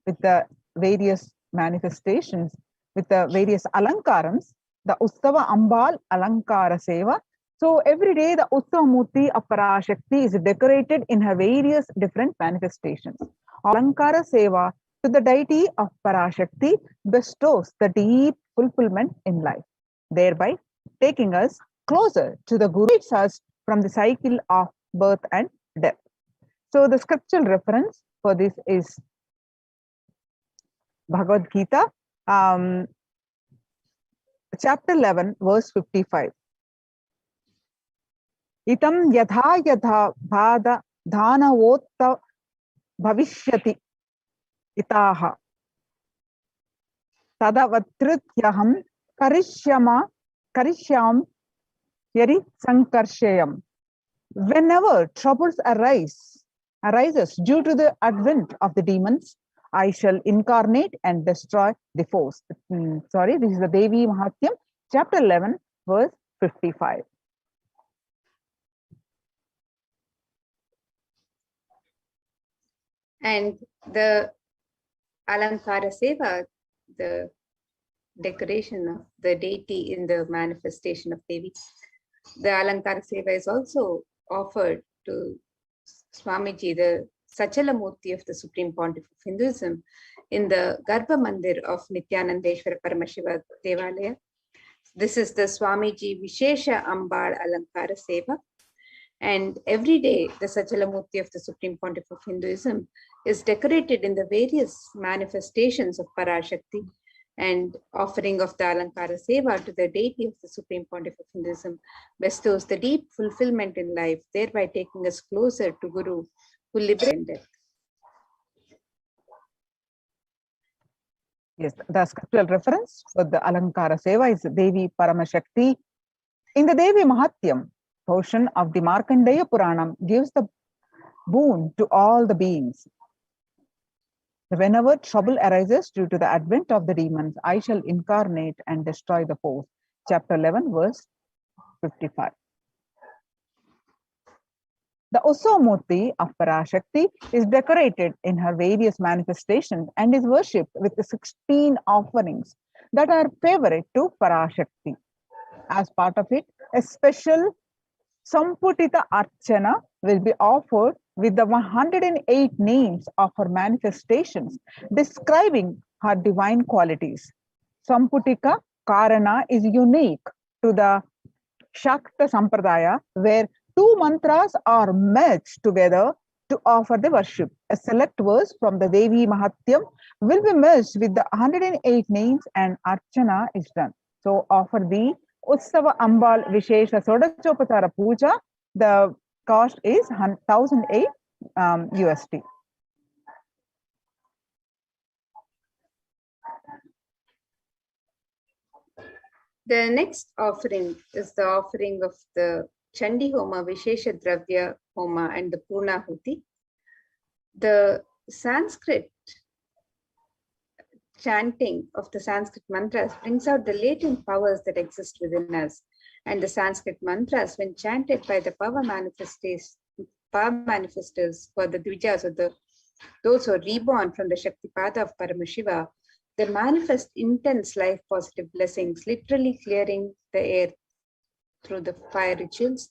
I: with the various manifestations, with the various alankarams, the Uttava Ambal Alankara Seva. So every day the Uttava Murti of Parashakti is decorated in her various different manifestations. Alankara Seva to the deity of Parashakti bestows the deep fulfillment in life, thereby taking us closer to the Guru, saves us from the cycle of birth and death. So the scriptural reference for this is Bhagavad Gita, chapter 11, verse 55. Itam yatha yatha bhada dhanavotta bhavishyati itaha tadavatrityaham karishyam yari sankarshayam. Whenever troubles arises due to the advent of the demons, I shall incarnate and destroy the force. Sorry, this is the Devi Mahatyam, chapter 11, verse 55.
J: And the Alankara Seva, the decoration of the deity in the manifestation of Devi. The Alankara Seva is also offered to Swamiji, the Sachala Murti of the Supreme Pontiff of Hinduism, in the Garbha Mandir of Nithyanandeshwara Paramashiva Devalaya. This is the Swamiji Vishesha Ambal Alankara Seva. And every day, the Sachalamurti of the Supreme Pontiff of Hinduism is decorated in the various manifestations of Parashakti, and offering of the Alankara Seva to the deity of the Supreme Pontiff of Hinduism bestows the deep fulfillment in life, thereby taking us closer to Guru, who liberated.
I: Yes, the scriptural reference for the Alankara Seva is Devi Paramashakti. In the Devi Mahatyam portion of the Markandeya Puranam gives the boon to all the beings. Whenever trouble arises due to the advent of the demons, I shall incarnate and destroy the foes. Chapter 11, verse 55. The Usavamurti of Parashakti is decorated in her various manifestations and is worshipped with the 16 offerings that are favorite to Parashakti. As part of it, a special Samputita Archana will be offered with the 108 names of her manifestations describing her divine qualities. Samputika Karana is unique to the Shakta Sampradaya, where two mantras are merged together to offer the worship. A select verse from the Devi Mahatyam will be merged with the 108 names and Archana is done. So offer the Utsava Ambal Vishesha Sodachopatara Puja. The cost is 1008 USD.
J: The next offering is the offering of the Chandi Homa, Vishesha Dravya Homa, and the Purnahuti. The Sanskrit chanting of the Sanskrit mantras brings out the latent powers that exist within us. And the Sanskrit mantras, when chanted by the power manifestors for the Dvijas, or those who are reborn from the Shaktipada of Paramashiva, they manifest intense life positive blessings, literally clearing the air through the fire rituals.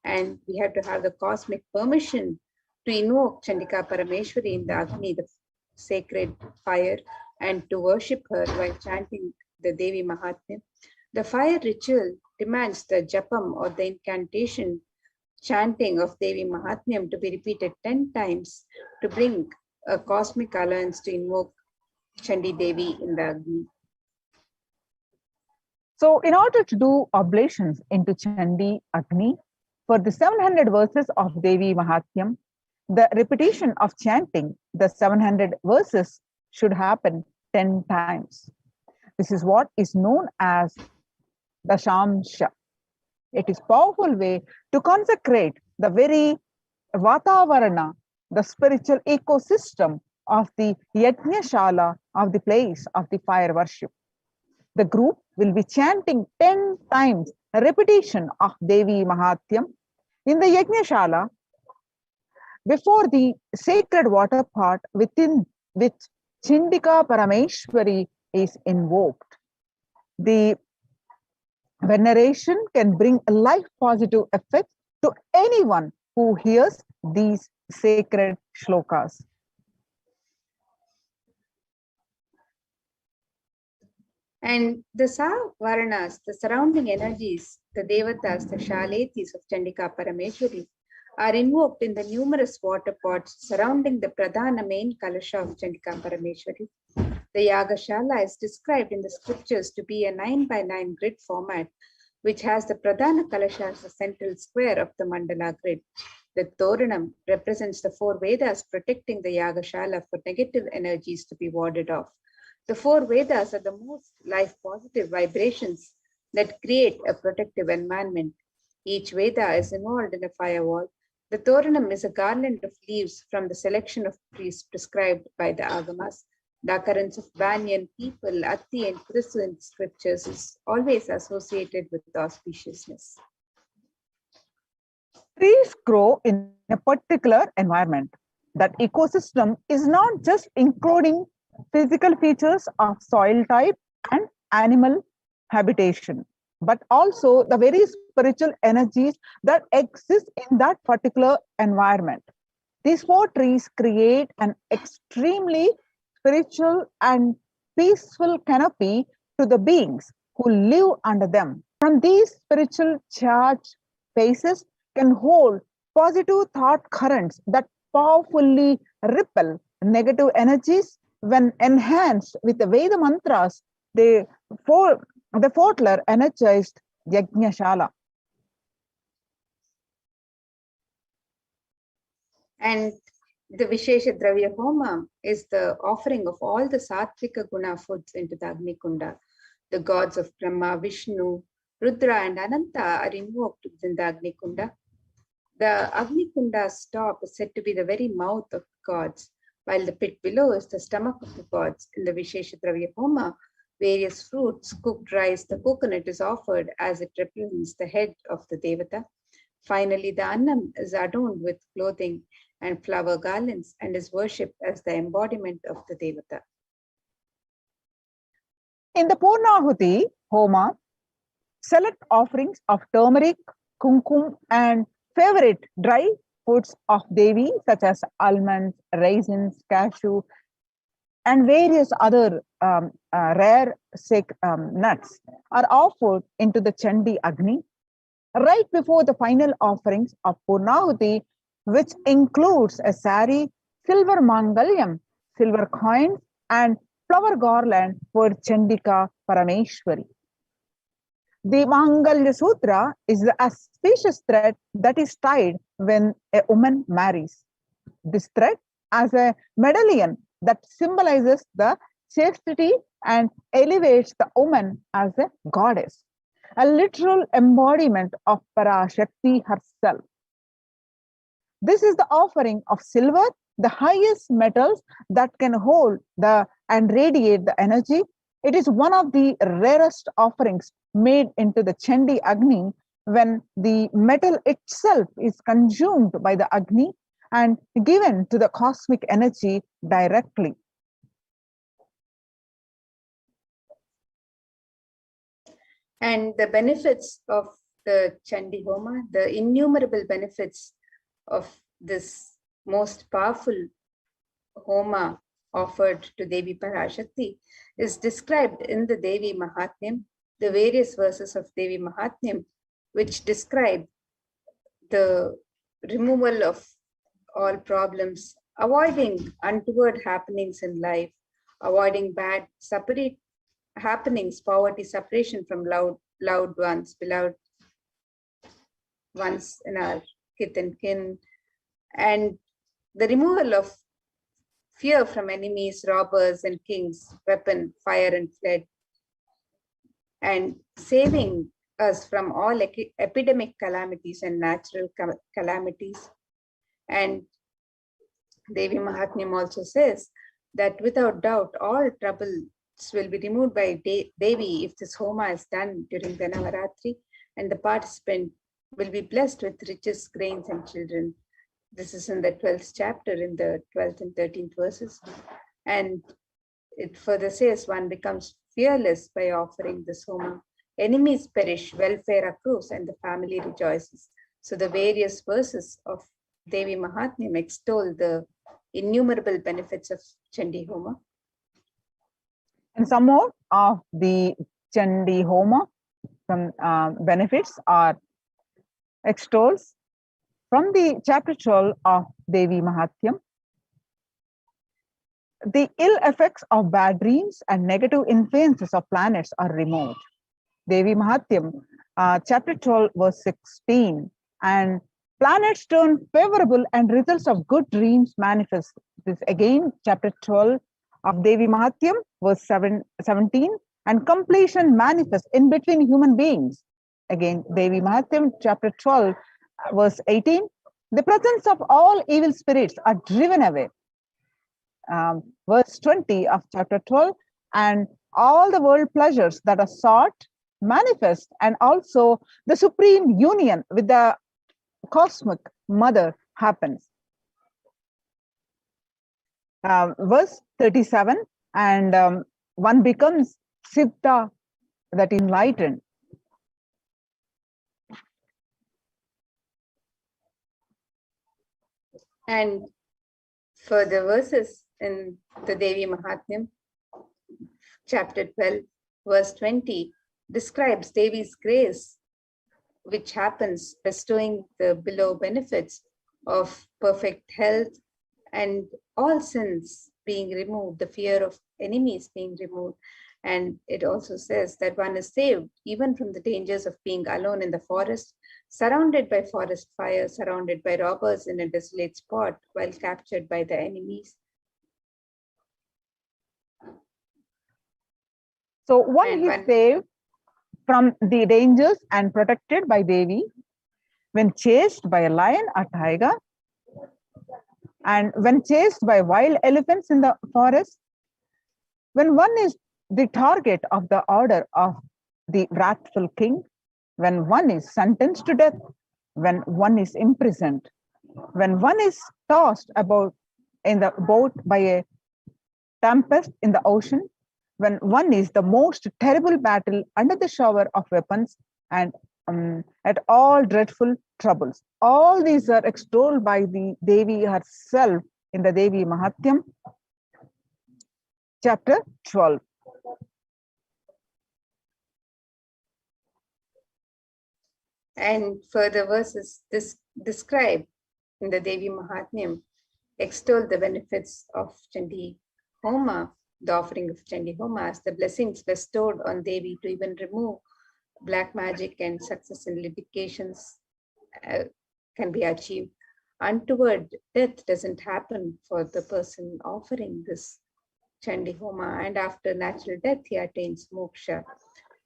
J: And we have to have the cosmic permission to invoke Chandika Parameshwari in the Agni, the sacred fire, and to worship her while chanting the Devi Mahatmya. The fire ritual demands the japam, or the incantation chanting of Devi Mahatmyam, to be repeated 10 times to bring a cosmic alliance to invoke Chandi Devi in the Agni.
I: So in order to do oblations into Chandi Agni, for the 700 verses of Devi Mahatmyam, the repetition of chanting the 700 verses should happen 10 times. This is what is known as the Shamsha. It is a powerful way to consecrate the very Vatavarana, the spiritual ecosystem of the Yajna Shala, of the place of the fire worship. The group will be chanting 10 times a repetition of Devi Mahatyam in the Yajna Shala before the sacred water pot within which Chindika Parameshwari is invoked. The veneration can bring a life positive effect to anyone who hears these sacred shlokas.
J: And the Savaranas, the surrounding energies, the Devatas, the Shaletis of Chandika Parameshwari, are invoked in the numerous water pots surrounding the Pradhana main Kalasha of Chandika Parameshwari. The Yagashala is described in the scriptures to be a 9x9 grid format, which has the Pradhana Kalasha as the central square of the Mandala grid. The Toranam represents the 4 Vedas protecting the Yagashala for negative energies to be warded off. The 4 Vedas are the most life-positive vibrations that create a protective environment. Each Veda is involved in a firewall. The Toranam is a garland of leaves from the selection of trees prescribed by the Agamas. The occurrence of banyan, peepal, atti, and krisu in scriptures is always associated with auspiciousness.
I: Trees grow in a particular environment. That ecosystem is not just including physical features of soil type and animal habitation, but also the very spiritual energies that exist in that particular environment. These 4 trees create an extremely spiritual and peaceful canopy to the beings who live under them. From these spiritual charged spaces can hold positive thought currents that powerfully repel negative energies when enhanced with the Veda mantras. The Fortler energized Yajnashala.
J: And the Vishesha Dravya Homa is the offering of all the Sattvika Guna foods into the Agni Kunda. The gods of Brahma, Vishnu, Rudra and Ananta are invoked within the Agni Kunda. The Agni Kunda's top is said to be the very mouth of gods, while the pit below is the stomach of the gods. In the Vishesha Dravya Homa, various fruits, cooked rice, the coconut is offered as it represents the head of the Devata. Finally, the Annam is adorned with clothing and flower garlands and is worshipped as the embodiment of the Devata.
I: In the Purnahuti Homa, select offerings of turmeric, kumkum, and favorite dry foods of Devi, such as almonds, raisins, cashew, and various other rare nuts, are offered into the Chandi Agni right before the final offerings of Purnahuti, which includes a sari, silver mangalyam, silver coins, and flower garland for Chandika Parameshwari. The Mangalya Sutra is the auspicious thread that is tied when a woman marries. This thread as a medallion that symbolizes the chastity and elevates the woman as a goddess, a literal embodiment of Parashakti herself. This is the offering of silver, the highest metals that can hold and radiate the energy. It is one of the rarest offerings made into the Chandi Agni when the metal itself is consumed by the Agni and given to the cosmic energy directly.
J: And the benefits of the Chandi Homa, the innumerable benefits of this most powerful Homa offered to Devi Parashakti is described in the Devi Mahatmyam, the various verses of Devi Mahatmyam, which describe the removal of all problems, avoiding untoward happenings in life, avoiding bad, separate happenings, poverty, separation from loved ones, beloved ones in our kith and kin, and the removal of fear from enemies, robbers and kings, weapon, fire and flood, and saving us from all epidemic calamities and natural calamities. And Devi Mahatmyam also says that without doubt, all troubles will be removed by Devi if this Homa is done during the Navaratri, and the participant will be blessed with riches, grains, and children. This is in the 12th chapter, in the 12th and 13th verses. And it further says, one becomes fearless by offering this Homa. Enemies perish, welfare accrues, and the family rejoices. So the various verses of Devi Mahatmyam extol the innumerable benefits of Chandi Homa.
I: And some more of the Chandi Homa, some benefits are extols from the chapter 12 of Devi Mahatmyam. The ill effects of bad dreams and negative influences of planets are removed. Devi Mahatmyam, chapter 12, verse 16. And planets turn favorable and results of good dreams manifest. This again, chapter 12 of Devi Mahatmyam, verse 17. And completion manifests in between human beings. Again, Devi Mahatmyam, chapter 12, verse 18. The presence of all evil spirits are driven away. Verse 20 of chapter 12. And all the world pleasures that are sought manifest, and also the supreme union with the cosmic mother happens. Verse 37, and one becomes Siddha, that enlightened.
J: And further verses in the Devi Mahatmyam, chapter 12, verse 20, describes Devi's grace which happens bestowing the below benefits of perfect health and all sins being removed, the fear of enemies being removed. And it also says that one is saved even from the dangers of being alone in the forest, surrounded by forest fire, surrounded by robbers in a desolate spot while captured by the enemies.
I: So one is saved from the dangers and protected by Devi when chased by a lion or tiger, and when chased by wild elephants in the forest, when one is the target of the order of the wrathful king, when one is sentenced to death, when one is imprisoned, when one is tossed about in the boat by a tempest in the ocean, when one is the most terrible battle under the shower of weapons and at all dreadful troubles. All these are extolled by the Devi herself in the Devi Mahatyam, chapter 12.
J: And further verses describe in the Devi Mahatmyam extol the benefits of Chandi Homa, the offering of Chandi Homa, as the blessings bestowed on Devi to even remove black magic and success in litigations can be achieved. Untoward death doesn't happen for the person offering this Chandi Homa, and after natural death he attains moksha,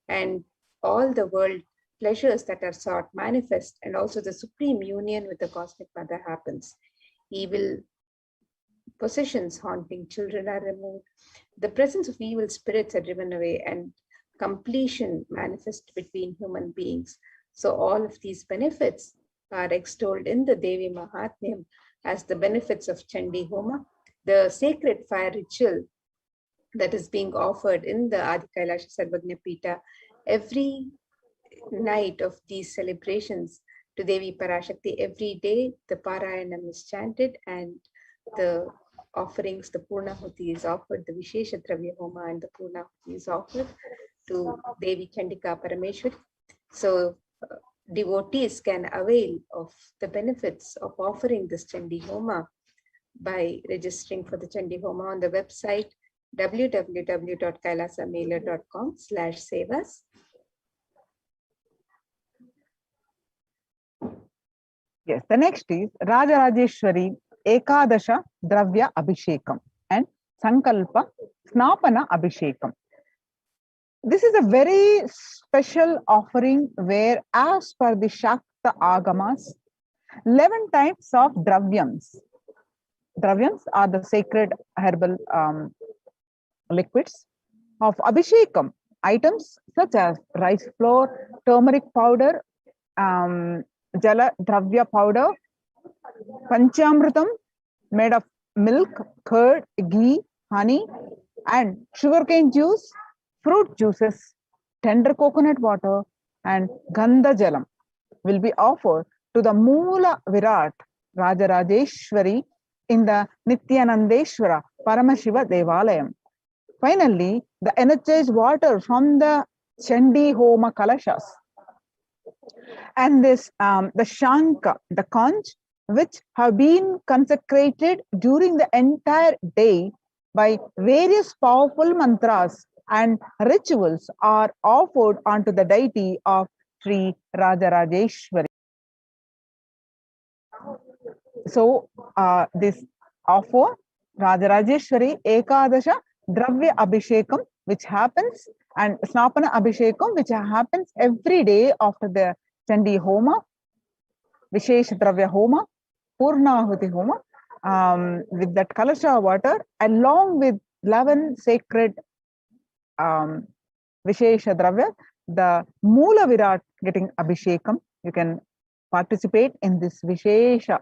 J: and all the world pleasures that are sought manifest, and also the supreme union with the cosmic mother happens. Evil possessions haunting children are removed, the presence of evil spirits are driven away, and completion manifests between human beings. So all of these benefits are extolled in the Devi Mahatmyam as the benefits of Chandi Homa, the sacred fire ritual that is being offered in the Adi Kailasha Sarvagna Pita every night of these celebrations to Devi Parashakti. Every day the Parayanam is chanted and the offerings, the Purnahuti is offered, the Vishesha Dravya Homa and the Purnahuti is offered to Devi Chandika Parameshwari. So devotees can avail of the benefits of offering this Chandi Homa by registering for the Chandi Homa on the website www.kailasamailer.com/sevas.
I: Yes, the next is Rajarajeshwari Ekadasha Dravya Abhishekam and Sankalpa Snapana Abhishekam. This is a very special offering where, as per the Shakta Agamas, 11 types of dravyams. Dravyams are the sacred herbal liquids of Abhishekam, items such as rice flour, turmeric powder, Jala Dravya powder, Panchamritam made of milk, curd, ghee, honey, and sugarcane juice, fruit juices, tender coconut water, and Gandha Jalam will be offered to the Moola Virat Rajarajeshwari in the Nithyanandeshwara Paramashiva Devalayam. Finally, the energized water from the Chandi Homa Kalashas and this the Shanka, the conch, which have been consecrated during the entire day by various powerful mantras and rituals, are offered onto the deity of Sri Rajarajeshwari. So this offer Rajarajeshwari Ekadasha Dravya Abhishekam, which happens, and Snapana Abhishekam, which happens every day after the Chandi Homa, Vishesha Dravya Homa, Purnahuti Homa, with that Kalasha water, along with 11 sacred Vishesha Dravya, the Moola Virat getting Abhishekam. You can participate in this Vishesha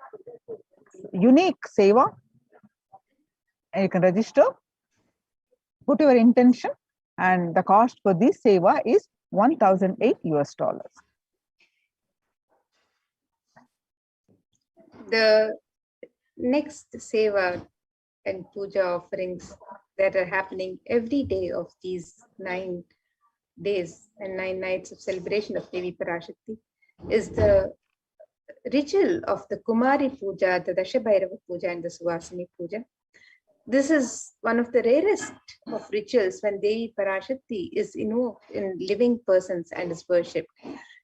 I: unique seva. And you can register, put your intention, and the cost for this seva is $1,008 US.
J: The next seva and puja offerings that are happening every day of these 9 days and 9 nights of celebration of Devi Parashakti is the ritual of the Kumari Puja, the Dashabhairava Puja, and the Suvasini Puja. This is one of the rarest of rituals when Devi Parashakti is invoked in living persons and is worshipped.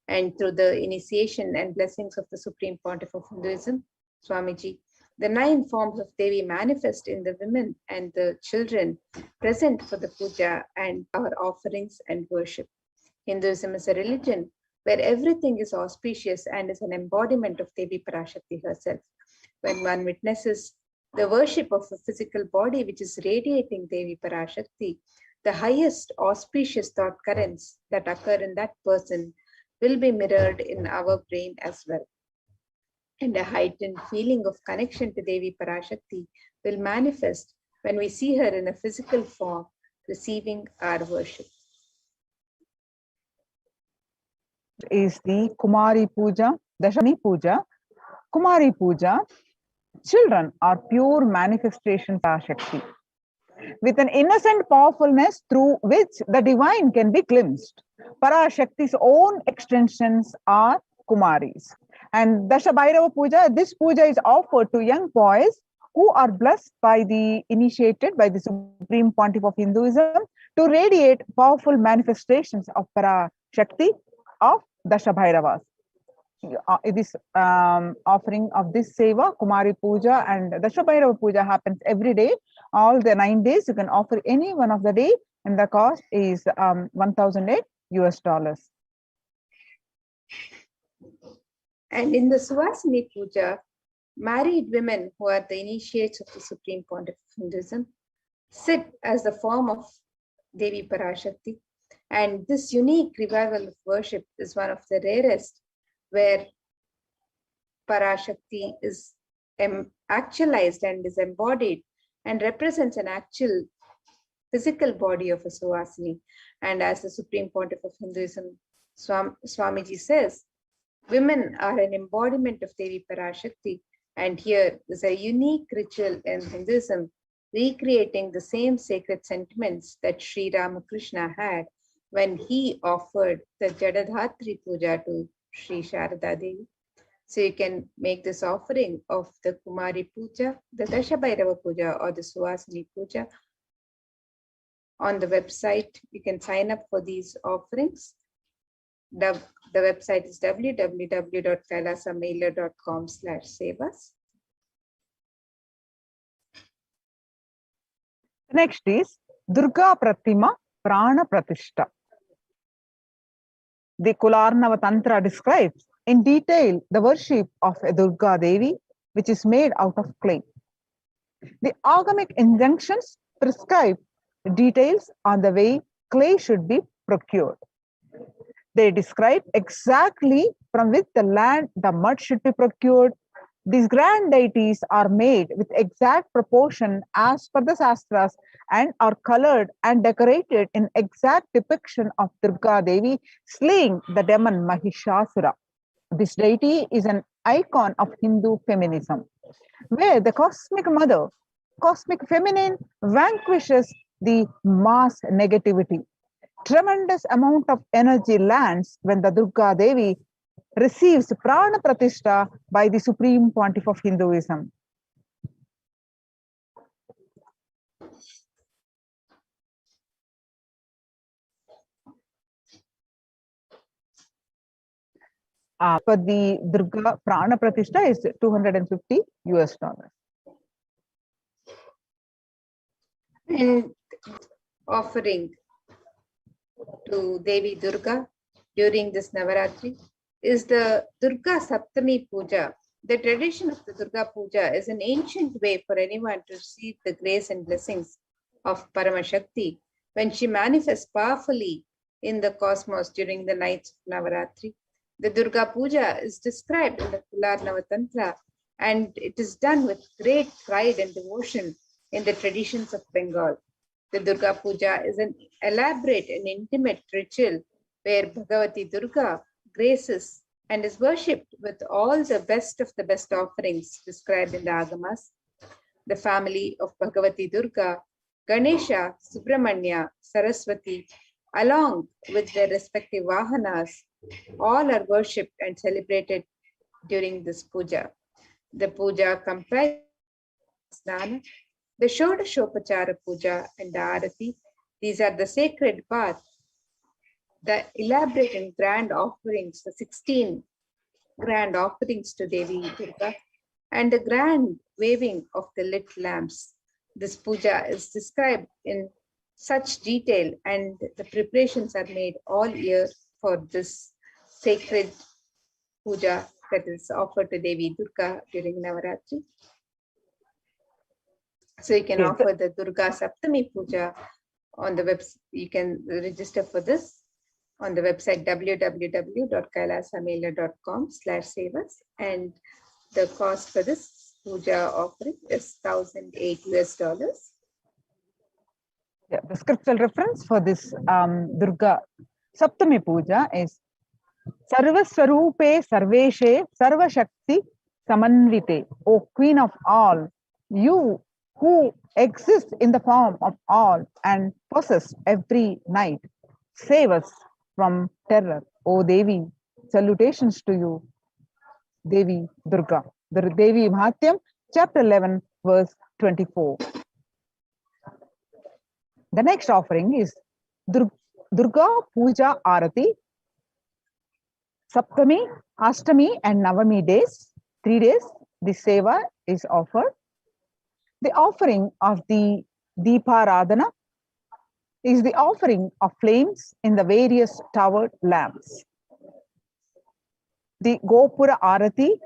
J: And through the initiation and blessings of the Supreme Pontiff of Hinduism, Swamiji, the 9 forms of Devi manifest in the women and the children present for the puja and our offerings and worship. Hinduism is a religion where everything is auspicious and is an embodiment of Devi Parashakti herself. When one witnesses the worship of a physical body which is radiating Devi Parashakti, the highest auspicious thought currents that occur in that person will be mirrored in our brain as well. And a heightened feeling of connection to Devi Parashakti will manifest when we see her in a physical form receiving our worship.
I: Is the Kumari Puja, Dashami Puja. Kumari Puja, children are pure manifestations of Shakti, with an innocent powerfulness through which the divine can be glimpsed. Parashakti's own extensions are Kumaris. And Dashabhairava Puja, this puja is offered to young boys who are blessed by the initiated by the Supreme Pontiff of Hinduism to radiate powerful manifestations of Parashakti of Dashabhairavas. This offering of this seva, Kumari Puja and Dashabhairava Puja happens every day. All the 9 days, you can offer any one of the day, and the cost is $1,008 US.
J: And in the Suvasini Puja, married women who are the initiates of the Supreme Pontiff of Hinduism sit as the form of Devi Parashakti. And this unique revival of worship is one of the rarest, where Parashakti is actualized and is embodied and represents an actual physical body of a Suvasini. And as the Supreme Pontiff of Hinduism, Swamiji says, women are an embodiment of Devi Parashakti, and here is a unique ritual in Hinduism recreating the same sacred sentiments that Sri Ramakrishna had when he offered the Jadadhatri Puja to Sri Sharada Devi. So you can make this offering of the Kumari Puja, the Dashabhairava Puja, or the Suvasini Puja on the website. You can sign up for these offerings. The website is www.kailasamailer.com/sevas.
I: Next is Durga Pratima Prana Pratishta. The Kularnava Tantra describes in detail the worship of a Durga Devi, which is made out of clay. The agamic injunctions prescribe details on the way clay should be procured. They describe exactly from which the land the mud should be procured. These grand deities are made with exact proportion as per the Shastras and are colored and decorated in exact depiction of Durga Devi slaying the demon Mahishasura. This deity is an icon of Hindu feminism, where the cosmic mother, cosmic feminine, vanquishes the mass negativity. Tremendous amount of energy lands when the Durga Devi receives Prana Pratishta by the Supreme Pontiff of Hinduism. For the Durga Prana Pratishta is $250 US.
J: And offering to Devi Durga during this Navaratri is the Durga Saptami Puja. The tradition of the Durga Puja is an ancient way for anyone to receive the grace and blessings of Paramashakti when she manifests powerfully in the cosmos during the nights of Navaratri. The Durga Puja is described in the Kularnava Tantra, and it is done with great pride and devotion in the traditions of Bengal. The Durga Puja is an elaborate and intimate ritual where Bhagavati Durga graces and is worshipped with all the best of the best offerings described in the Agamas. The family of Bhagavati Durga, Ganesha, Subramanya, Saraswati, along with their respective Vahanas, All are worshipped and celebrated during this puja. The puja comprises Snana, the Shodashopachara puja, and the Arati. These are the sacred bath, the elaborate and grand offerings, the 16 grand offerings to Devi Durga, and the grand waving of the lit lamps. This puja is described in such detail, and the preparations are made all year for this sacred puja that is offered to Devi Durga during Navaratri. So you can offer the Durga Saptami puja on the website. You can register for this on the website www.kailasa'S and the cost for this puja offering is $1,008.
I: Yeah, the scriptural reference for this Durga Saptami Puja is Sarva Swarupe Sarveshe Sarva Shakti Samanvite, O Queen of all, you who exist in the form of all and possess every night, save us from terror, O Devi. Salutations to you, Devi Durga. The Devi Mahatyam, chapter 11, verse 24. The next offering is Durga Puja Arati, Saptami, Ashtami, and Navami days, 3 days. The seva is offered. The offering of the Deeparadhana is the offering of flames in the various towered lamps. The Gopura Arati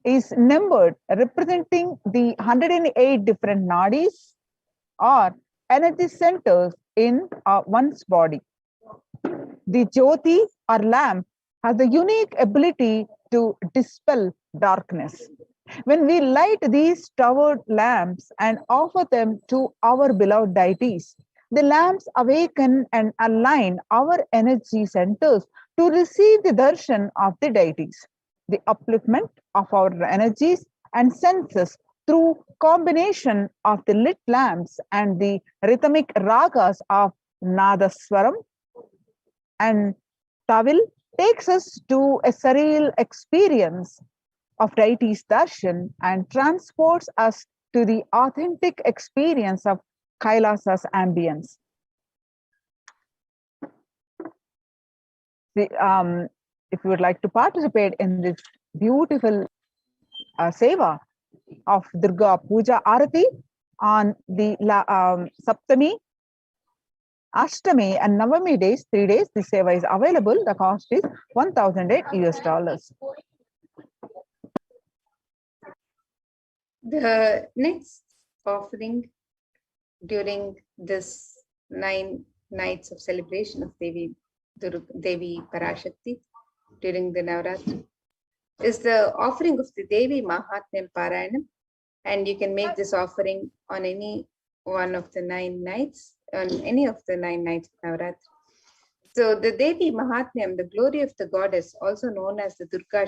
I: is numbered, representing the 108 different nadis or energy centers in one's body. The Jyoti or lamp has the unique ability to dispel darkness. When we light these towered lamps and offer them to our beloved deities, the lamps awaken and align our energy centers to receive the darshan of the deities. The upliftment of our energies and senses through combination of the lit lamps and the rhythmic ragas of Nadaswaram and Tawil takes us to a surreal experience of deities darshan and transports us to the authentic experience of Kailasa'S ambience. If you would like to participate in this beautiful seva of Durga Puja Arati on the Saptami, Ashtami, and Navami days, 3 days, the seva is available. The cost is $1,008.
J: The next offering during this 9 nights of celebration of Devi Parashakti during the Navaratri is the offering of the Devi Mahatmyam Parayanam, and you can make this offering on any one of the 9 nights, on any of the 9 nights of Navaratri. So the Devi Mahatmyam, the glory of the goddess, also known as the Durga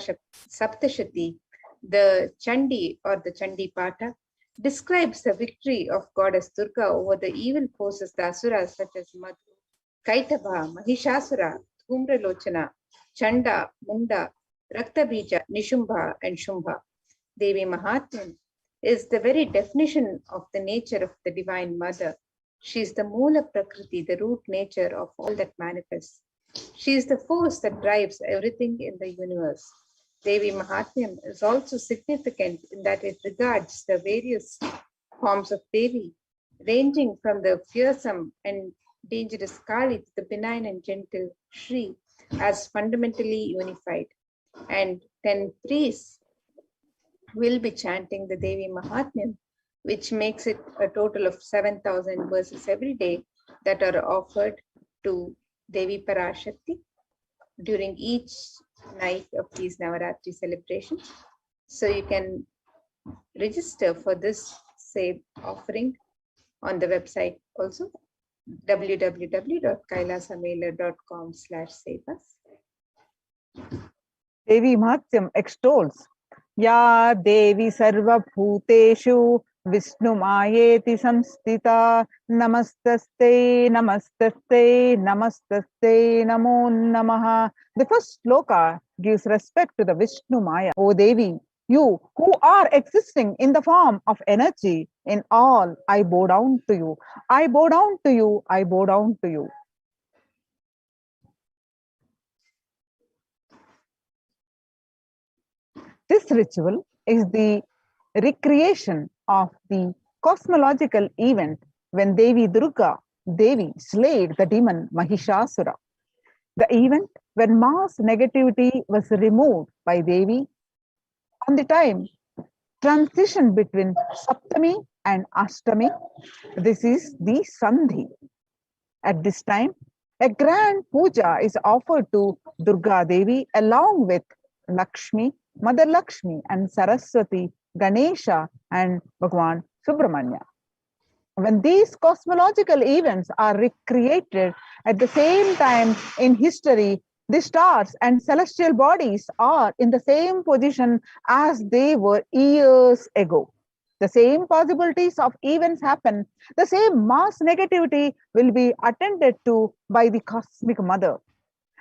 J: Saptashati, the Chandi or the Chandi Pata, describes the victory of goddess Durga over the evil forces, the Asuras such as Madhu, Kaitava, Mahishasura, Dhumralochana, Chanda, Munda, Raktabija, Nishumbha, and Shumbha. Devi Mahatmyam is the very definition of the nature of the Divine Mother. She is the Moola Prakriti, the root nature of all that manifests. She is the force that drives everything in the universe. Devi Mahatmyam is also significant in that it regards the various forms of Devi, ranging from the fearsome and dangerous Kali to the benign and gentle Shri, as fundamentally unified. And 10 priests will be chanting the Devi Mahatmyam, which makes it a total of 7,000 verses every day that are offered to Devi Parashakti during each night of these Navaratri celebrations. So you can register for this same offering on the website also, www.kailasa'S.com/savas.
I: Devi Mahatyam extols Ya Devi Sarva Bhuteshu Vishnu Mayeti Samstita Namastaste Namastaste Namastaste Namo Namaha. The first sloka gives respect to the Vishnu Maya. O Devi, you who are existing in the form of energy in all, I bow down to you. I bow down to you. I bow down to you. This ritual is the recreation of the cosmological event when Devi Durga, Devi, slayed the demon Mahishasura. The event when mass negativity was removed by Devi on the time transition between Saptami and Ashtami. This is the Sandhi. At this time, a grand puja is offered to Durga Devi along with Lakshmi, Mother Lakshmi, and Saraswati, Ganesha, and Bhagwan Subramanya. When these cosmological events are recreated at the same time in history, the stars and celestial bodies are in the same position as they were years ago. The same possibilities of events happen, the same mass negativity will be attended to by the cosmic mother.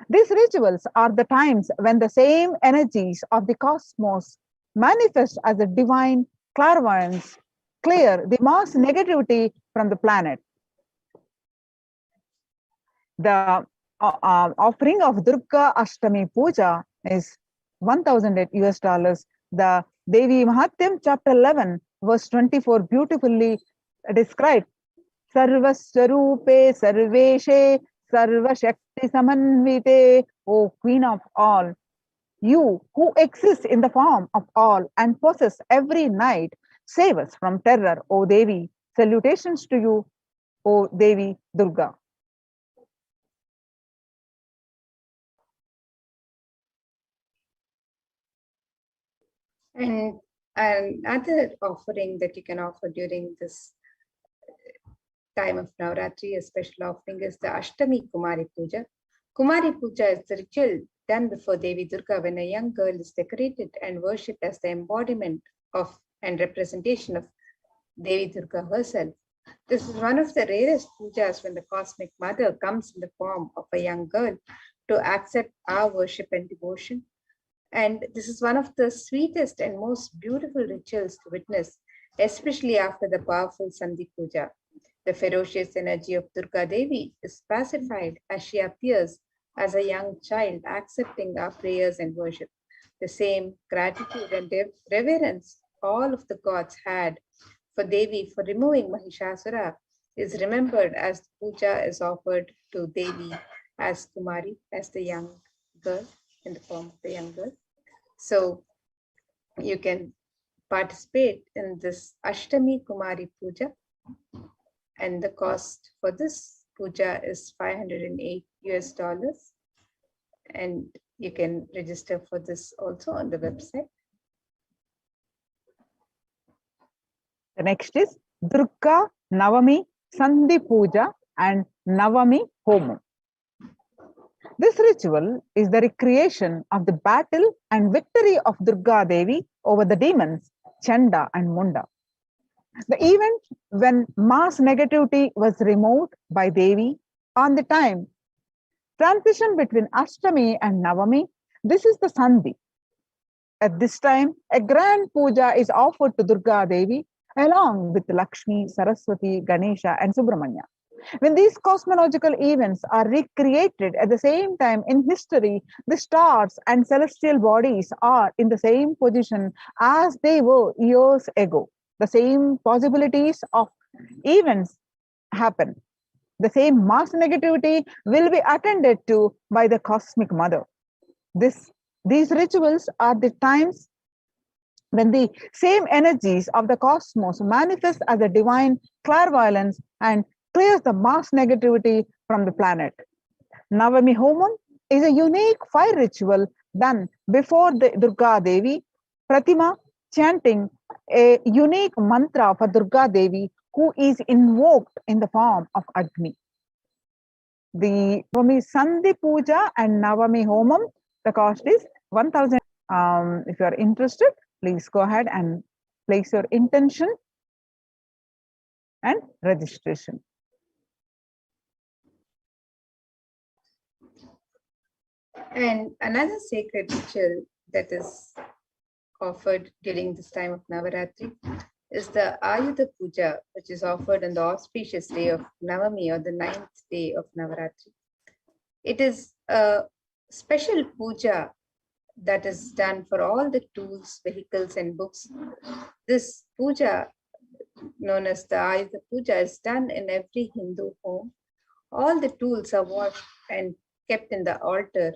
I: These rituals are the times when the same energies of the cosmos manifest as a divine clairvoyance, clear the mass negativity from the planet. The offering of Durga Ashtami Puja is 1000 US dollars. The Devi Mahatyam, chapter 11, verse 24, beautifully described. Sarvaswarupe Sarveshe Sarvashakti Samanvite, O Queen of all, you who exist in the form of all and possess every night, save us from terror, O Devi. Salutations to you, O Devi Durga.
J: And another offering that you can offer during this time of Navaratri, a special offering, is the Ashtami Kumari Puja. Kumari Puja is the ritual done before Devi Durga when a young girl is decorated and worshipped as the embodiment of and representation of Devi Durga herself. This is one of the rarest pujas when the cosmic mother comes in the form of a young girl to accept our worship and devotion. And this is one of the sweetest and most beautiful rituals to witness, especially after the powerful Sandhi Puja. The ferocious energy of Durga Devi is pacified as she appears as a young child, accepting our prayers and worship. The same gratitude and reverence all of the gods had for Devi for removing Mahishasura is remembered as the puja is offered to Devi as Kumari, as the young girl, in the form of the young girl. So you can participate in this Ashtami Kumari Puja, and the cost for this puja is 508 US dollars, and you can register for this also on the website.
I: The next is Durga Navami Sandhi Puja and Navami Homam. This ritual is the recreation of the battle and victory of Durga Devi over the demons Chanda and Munda. The event when mass negativity was removed by Devi on the time transition between Ashtami and Navami. This is the Sandhi. At this time, a grand puja is offered to Durga Devi along with Lakshmi, Saraswati, Ganesha, and Subramanya. When these cosmological events are recreated at the same time in history, the stars and celestial bodies are in the same position as they were years ago. The same possibilities of events happen. The same mass negativity will be attended to by the cosmic mother. These rituals are the times when the same energies of the cosmos manifest as a divine clairvoyance and clears the mass negativity from the planet. Navami Homam is a unique fire ritual done before the Durga Devi Pratima, chanting a unique mantra for Durga Devi who is invoked in the form of Agni. The Navami Sandhi Puja and Navami Homam, the cost is 1000. If you are interested, please go ahead and place your intention and registration.
J: And another sacred ritual that is offered during this time of Navaratri is the Ayudha Puja, which is offered on the auspicious day of Navami, or the 9th day of Navaratri. It is a special puja that is done for all the tools, vehicles, and books. This puja, known as the Ayudha Puja, is done in every Hindu home. All the tools are washed and kept in the altar.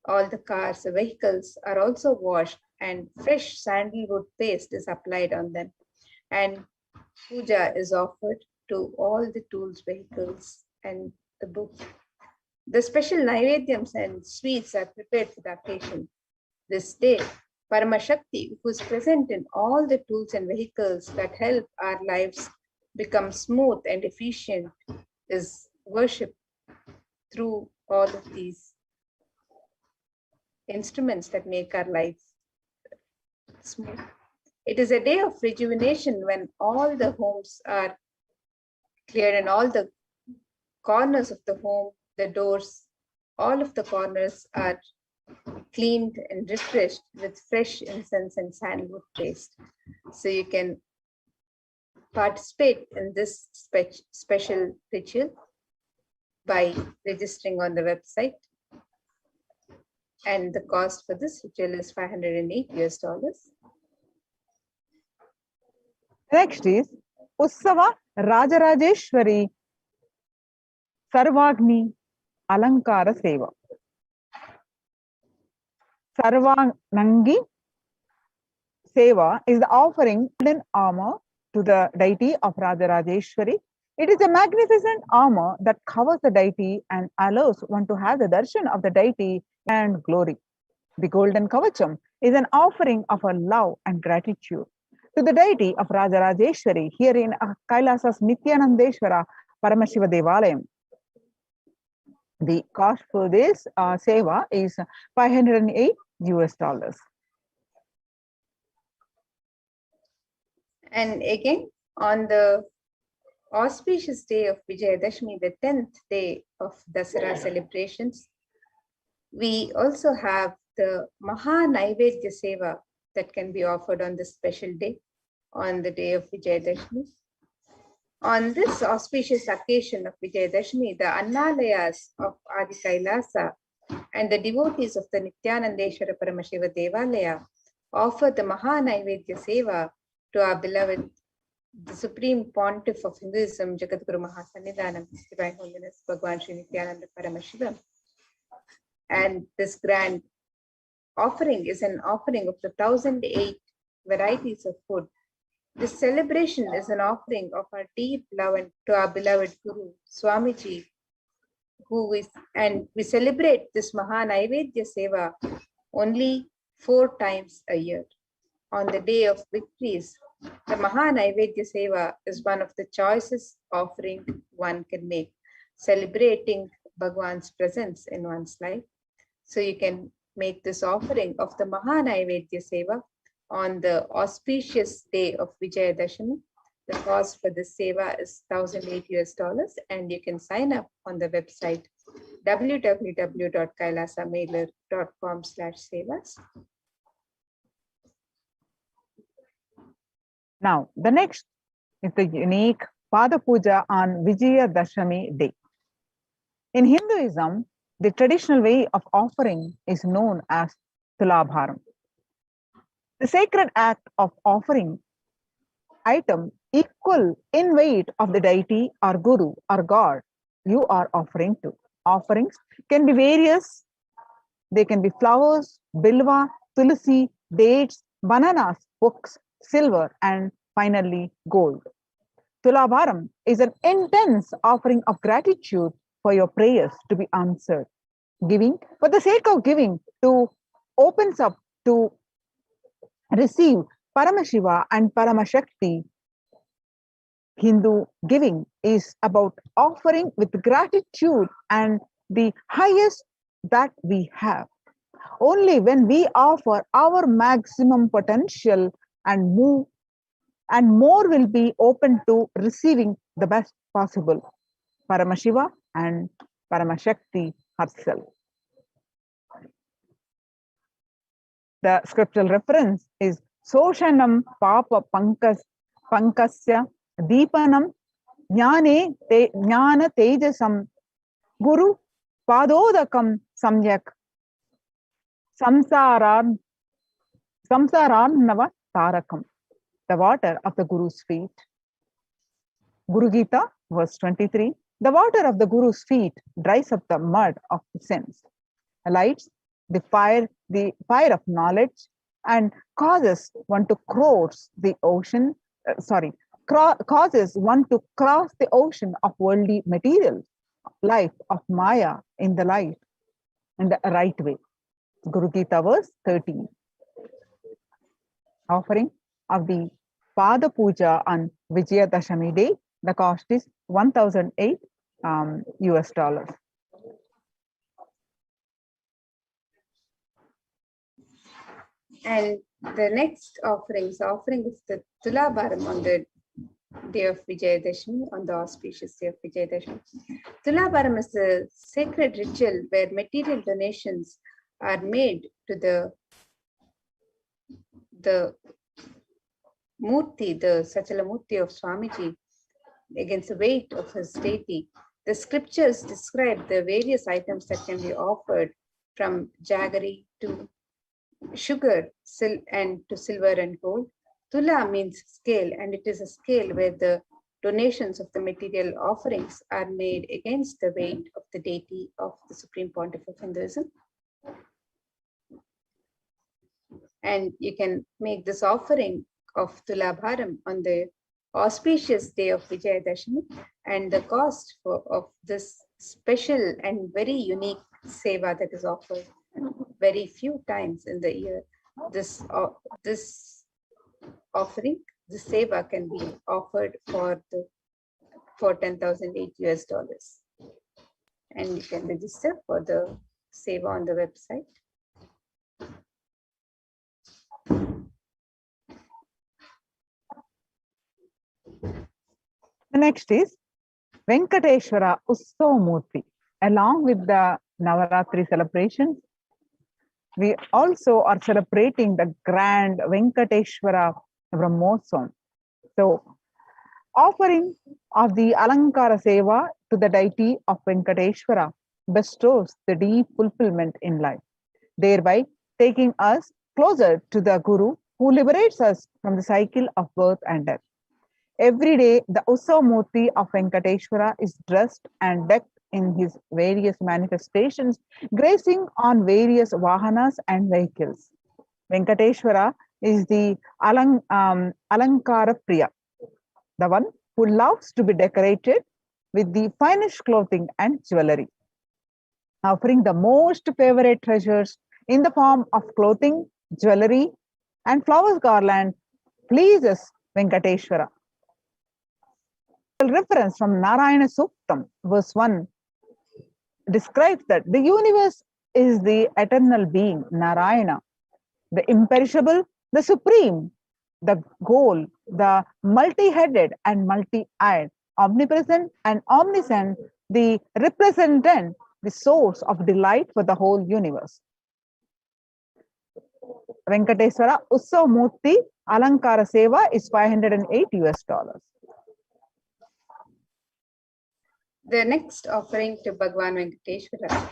J: All the cars, the vehicles are also washed, and fresh sandalwood paste is applied on them. And puja is offered to all the tools, vehicles, and the books. The special naivedyams and sweets are prepared for the occasion. This day, Paramashakti, who is present in all the tools and vehicles that help our lives become smooth and efficient, is worshipped through all of these instruments that make our life smooth. It is a day of rejuvenation when all the homes are cleared and all the corners of the home, the doors, all of the corners are cleaned and refreshed with fresh incense and sandalwood paste. So you can participate in this special ritual by registering on the website. And the cost for this ritual is $508.
I: Next is Ussava Rajarajeshwari Sarvagni Alankara Seva. Sarvanangi Seva is the offering golden armor to the deity of Rajarajeshwari. It is a magnificent armor that covers the deity and allows one to have the darshan of the deity and glory. The golden kavacham is an offering of our love and gratitude to the deity of Rajarajeshwari here in Kailasa'S Nithyananda Paramashivoham. The cost for this seva is $508.
J: And again, on the auspicious day of Vijayadashmi, the 10th day of Dasara celebrations, we also have the Maha Naivedya Seva that can be offered on this special day, on the day of Vijayadashmi. On this auspicious occasion of Vijayadashmi, the Annalayas of Adi Kailasa and the devotees of the Nithyananda Paramashiva Devalaya offer the Maha Naivedya Seva to our beloved, the Supreme Pontiff of Hinduism, Jagadguru Mahasannidhanam, His Divine Holiness Bhagwan Sri Nithyananda Paramashivam. And this grand offering is an offering of the 1008 varieties of food. This celebration is an offering of our deep love to our beloved Guru, Swamiji, and we celebrate this Maha Naivedya Seva only 4 times a year. On the day of victories, the Maha Naivedya Seva is one of the choicest offering one can make, celebrating Bhagwan's presence in one's life. So you can make this offering of the Maha Naivedya Seva on the auspicious day of Vijayadashami. The cost for this seva is $1,008, and you can sign up on the website www.kailasamailer.com/sevas.
I: Now, the next is the unique Pada Puja on Vijayadashami day. In Hinduism, the traditional way of offering is known as Tulabharam. The sacred act of offering item equal in weight of the deity or guru or god you are offering to. Offerings can be various. They can be flowers, bilva, tulsi, dates, bananas, books, silver, and finally gold. Tulabharam is an intense offering of gratitude for your prayers to be answered. Giving for the sake of giving to opens up to receive Paramashiva and Paramashakti. Hindu giving is about offering with gratitude and the highest that we have. Only when we offer our maximum potential and move and more will be open to receiving the best possible Paramashiva and Paramashakti herself. The scriptural reference is Soshanam Papa Pankasya Deepanam Jnana Tejasam Guru Padodakam Samyak Samsaranava Tarakam. The water of the Guru's feet. Guru Gita, verse 23. The water of the Guru's feet dries up the mud of the sins, lights the fire of knowledge, and causes one to cross the ocean. Causes one to cross the ocean of worldly material life of Maya in the light, in the right way. Guru Gita, verse 13. Offering of the Pada Puja on Vijayadashami day. The cost is $1,008 US.
J: And the next offering is the Tulabharam on the day of Vijayadashami, on the auspicious day of Vijayadashami. Tulabharam is a sacred ritual where material donations are made to the Murti, the Sachala Murti of Swamiji, against the weight of his deity. The scriptures describe the various items that can be offered, from jaggery to sugar and to silver and gold. Tula means scale, and it is a scale where the donations of the material offerings are made against the weight of the deity of the Supreme Pontiff of Hinduism. And you can make this offering of Tulabharam on the auspicious day of Vijayadashami, and the cost of this special and very unique seva that is offered very few times in the year. This offering, the seva, can be offered for $10,008 US. And you can register for the seva on the website.
I: The next is Venkateshwara Ussavamurti. Along with the Navaratri celebrations, we also are celebrating the grand Venkateshwara Brahmotsavam. So, offering of the Alankara Seva to the deity of Venkateshwara bestows the deep fulfillment in life, thereby taking us closer to the Guru who liberates us from the cycle of birth and death. Every day, the Ussavamurti of Venkateshwara is dressed and decked in his various manifestations, grazing on various vahanas and vehicles. Venkateshwara is the Alankara Priya, the one who loves to be decorated with the finest clothing and jewelry. Offering the most favorite treasures in the form of clothing, jewelry, and flowers garland pleases Venkateshwara. A reference from Narayana Suktam, verse 1, describes that the universe is the eternal being, Narayana, the imperishable, the supreme, the goal, the multi-headed and multi-eyed, omnipresent and omniscient, the representant, the source of delight for the whole universe. Venkateswara Ussavamurti Alankara Seva is $508 US.
J: The next offering to Bhagwan Venkateshwara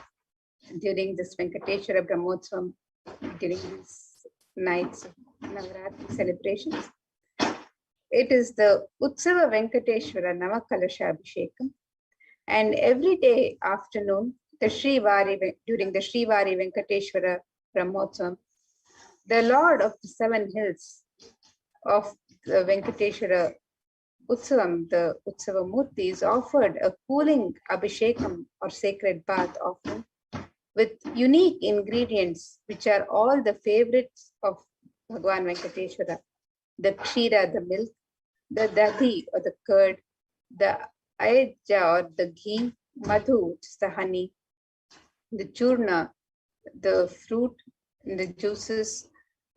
J: during this Venkateshwara Brahmotsavam, during these nights of Navaratri celebrations, it is the Utsava Venkateshwara Navakalasha Abhishekam. And every day afternoon, during the Srivari Venkateshwara Brahmotsavam, the Lord of the Seven Hills of the Venkateshwara Utsavam, the Utsavamurti, is offered a cooling Abhishekam or sacred bath offering with unique ingredients which are all the favorites of Bhagwan Venkateshwara: the Kshira, the milk, the Dadi or the curd, the Ayajja or the ghee, Madhu, which is the honey, the Churna, the fruit, the juices,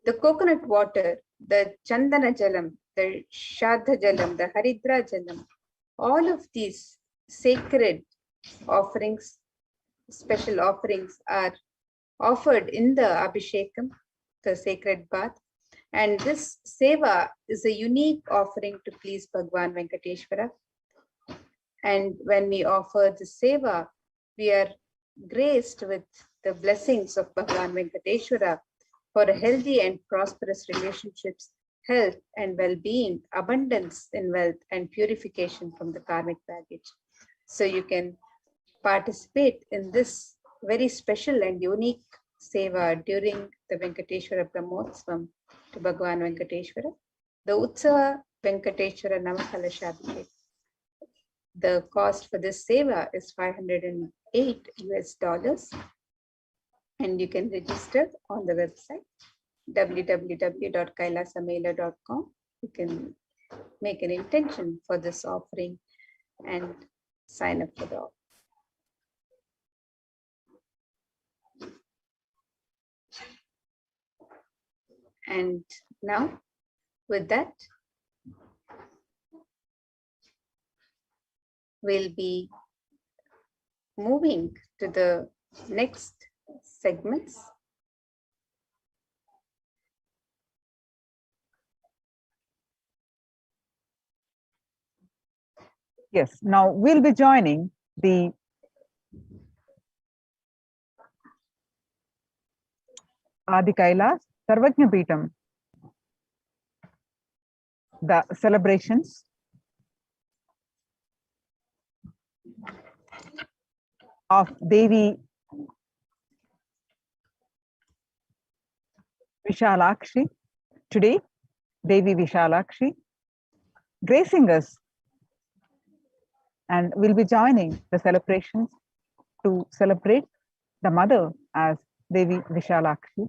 J: the coconut water, the Chandana Jalam, the Shadha Jalam, the Haridra Jalam, all of these sacred offerings, special offerings are offered in the Abhishekam, the sacred bath. And this seva is a unique offering to please Bhagwan Venkateshwara. And when we offer the seva, we are graced with the blessings of Bhagwan Venkateshwara for a healthy and prosperous relationships, health and well-being, abundance in wealth, and purification from the karmic baggage. So you can participate in this very special and unique seva during the Venkateshwara Brahmotsavam to Bhagwan Venkateshwara. The Utsava Venkateshwara Navakalashabhishek. The cost for this seva is $508 US, and you can register on the website www.kailasamaila.com. You can make an intention for this offering and sign up for the offering. And now, with that, we'll be moving to the next segments.
I: Yes, now we'll be joining the Adi Kailas Sarvajna Peetham, the celebrations of Devi Vishalakshi. Today, Devi Vishalakshi gracing us, and we'll be joining the celebrations to celebrate the mother as Devi Vishalakshi.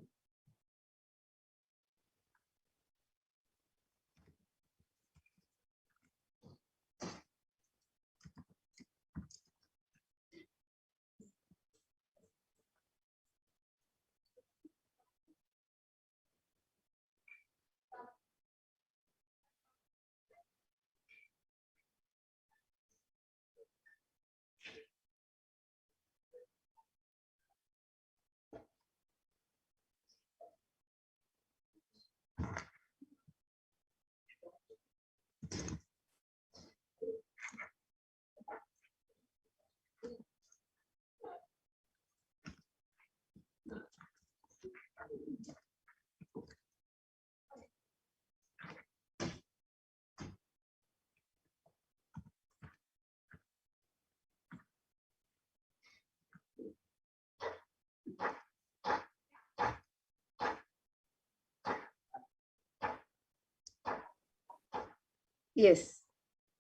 J: Yes.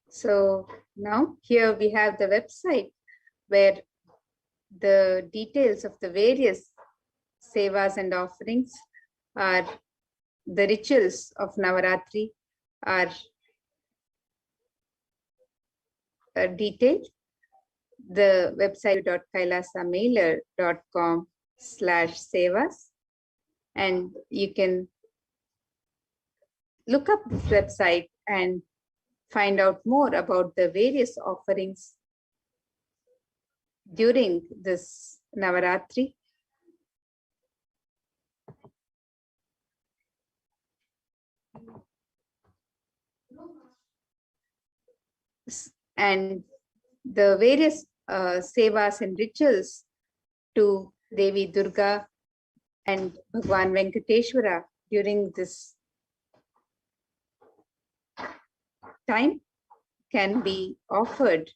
J: So now here we have the website where the details of the various sevas and offerings are, the rituals of Navaratri are detailed. The website .kailasamailer.com/sevas, and you can look up this website and find out more about the various offerings during this Navaratri. And the various sevas and rituals to Devi Durga and Bhagwan Venkateshwara during this time can be offered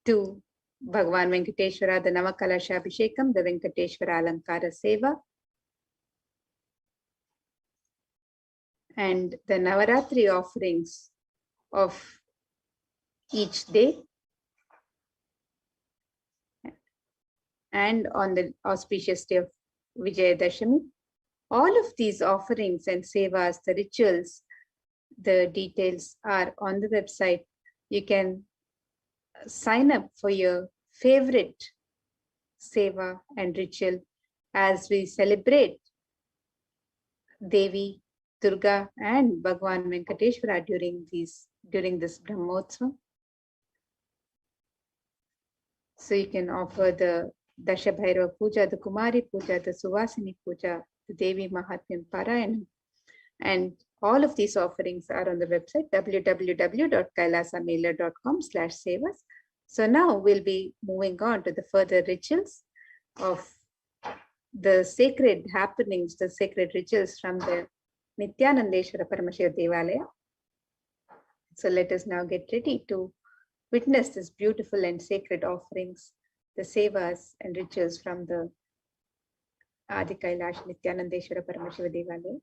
J: to Bhagwan Venkateshwara, the Navakalashabhishekam, the Venkateshwara Alankara Seva, and the Navaratri offerings of each day, and on the auspicious day of Vijayadashami. All of these offerings and sevas, the rituals, the details are on the website. You can sign up for your favorite seva and ritual as we celebrate Devi, Durga, and Bhagwan Venkateshwara during this Brahmotsavam. So you can offer the Dasha Bhairava Puja, the Kumari Puja, the Suvasini Puja, the Devi Mahatmyam Parayanam. And all of these offerings are on the website www.kailasamailer.com/sevas. So now we'll be moving on to the further rituals of the sacred happenings, the sacred rituals from the Nithyanandeshwara Paramashiva Devalaya. So let us now get ready to witness this beautiful and sacred offerings, the sevas and rituals from the Adi Kailash Nithyanandeshwara Paramashiva Devalaya.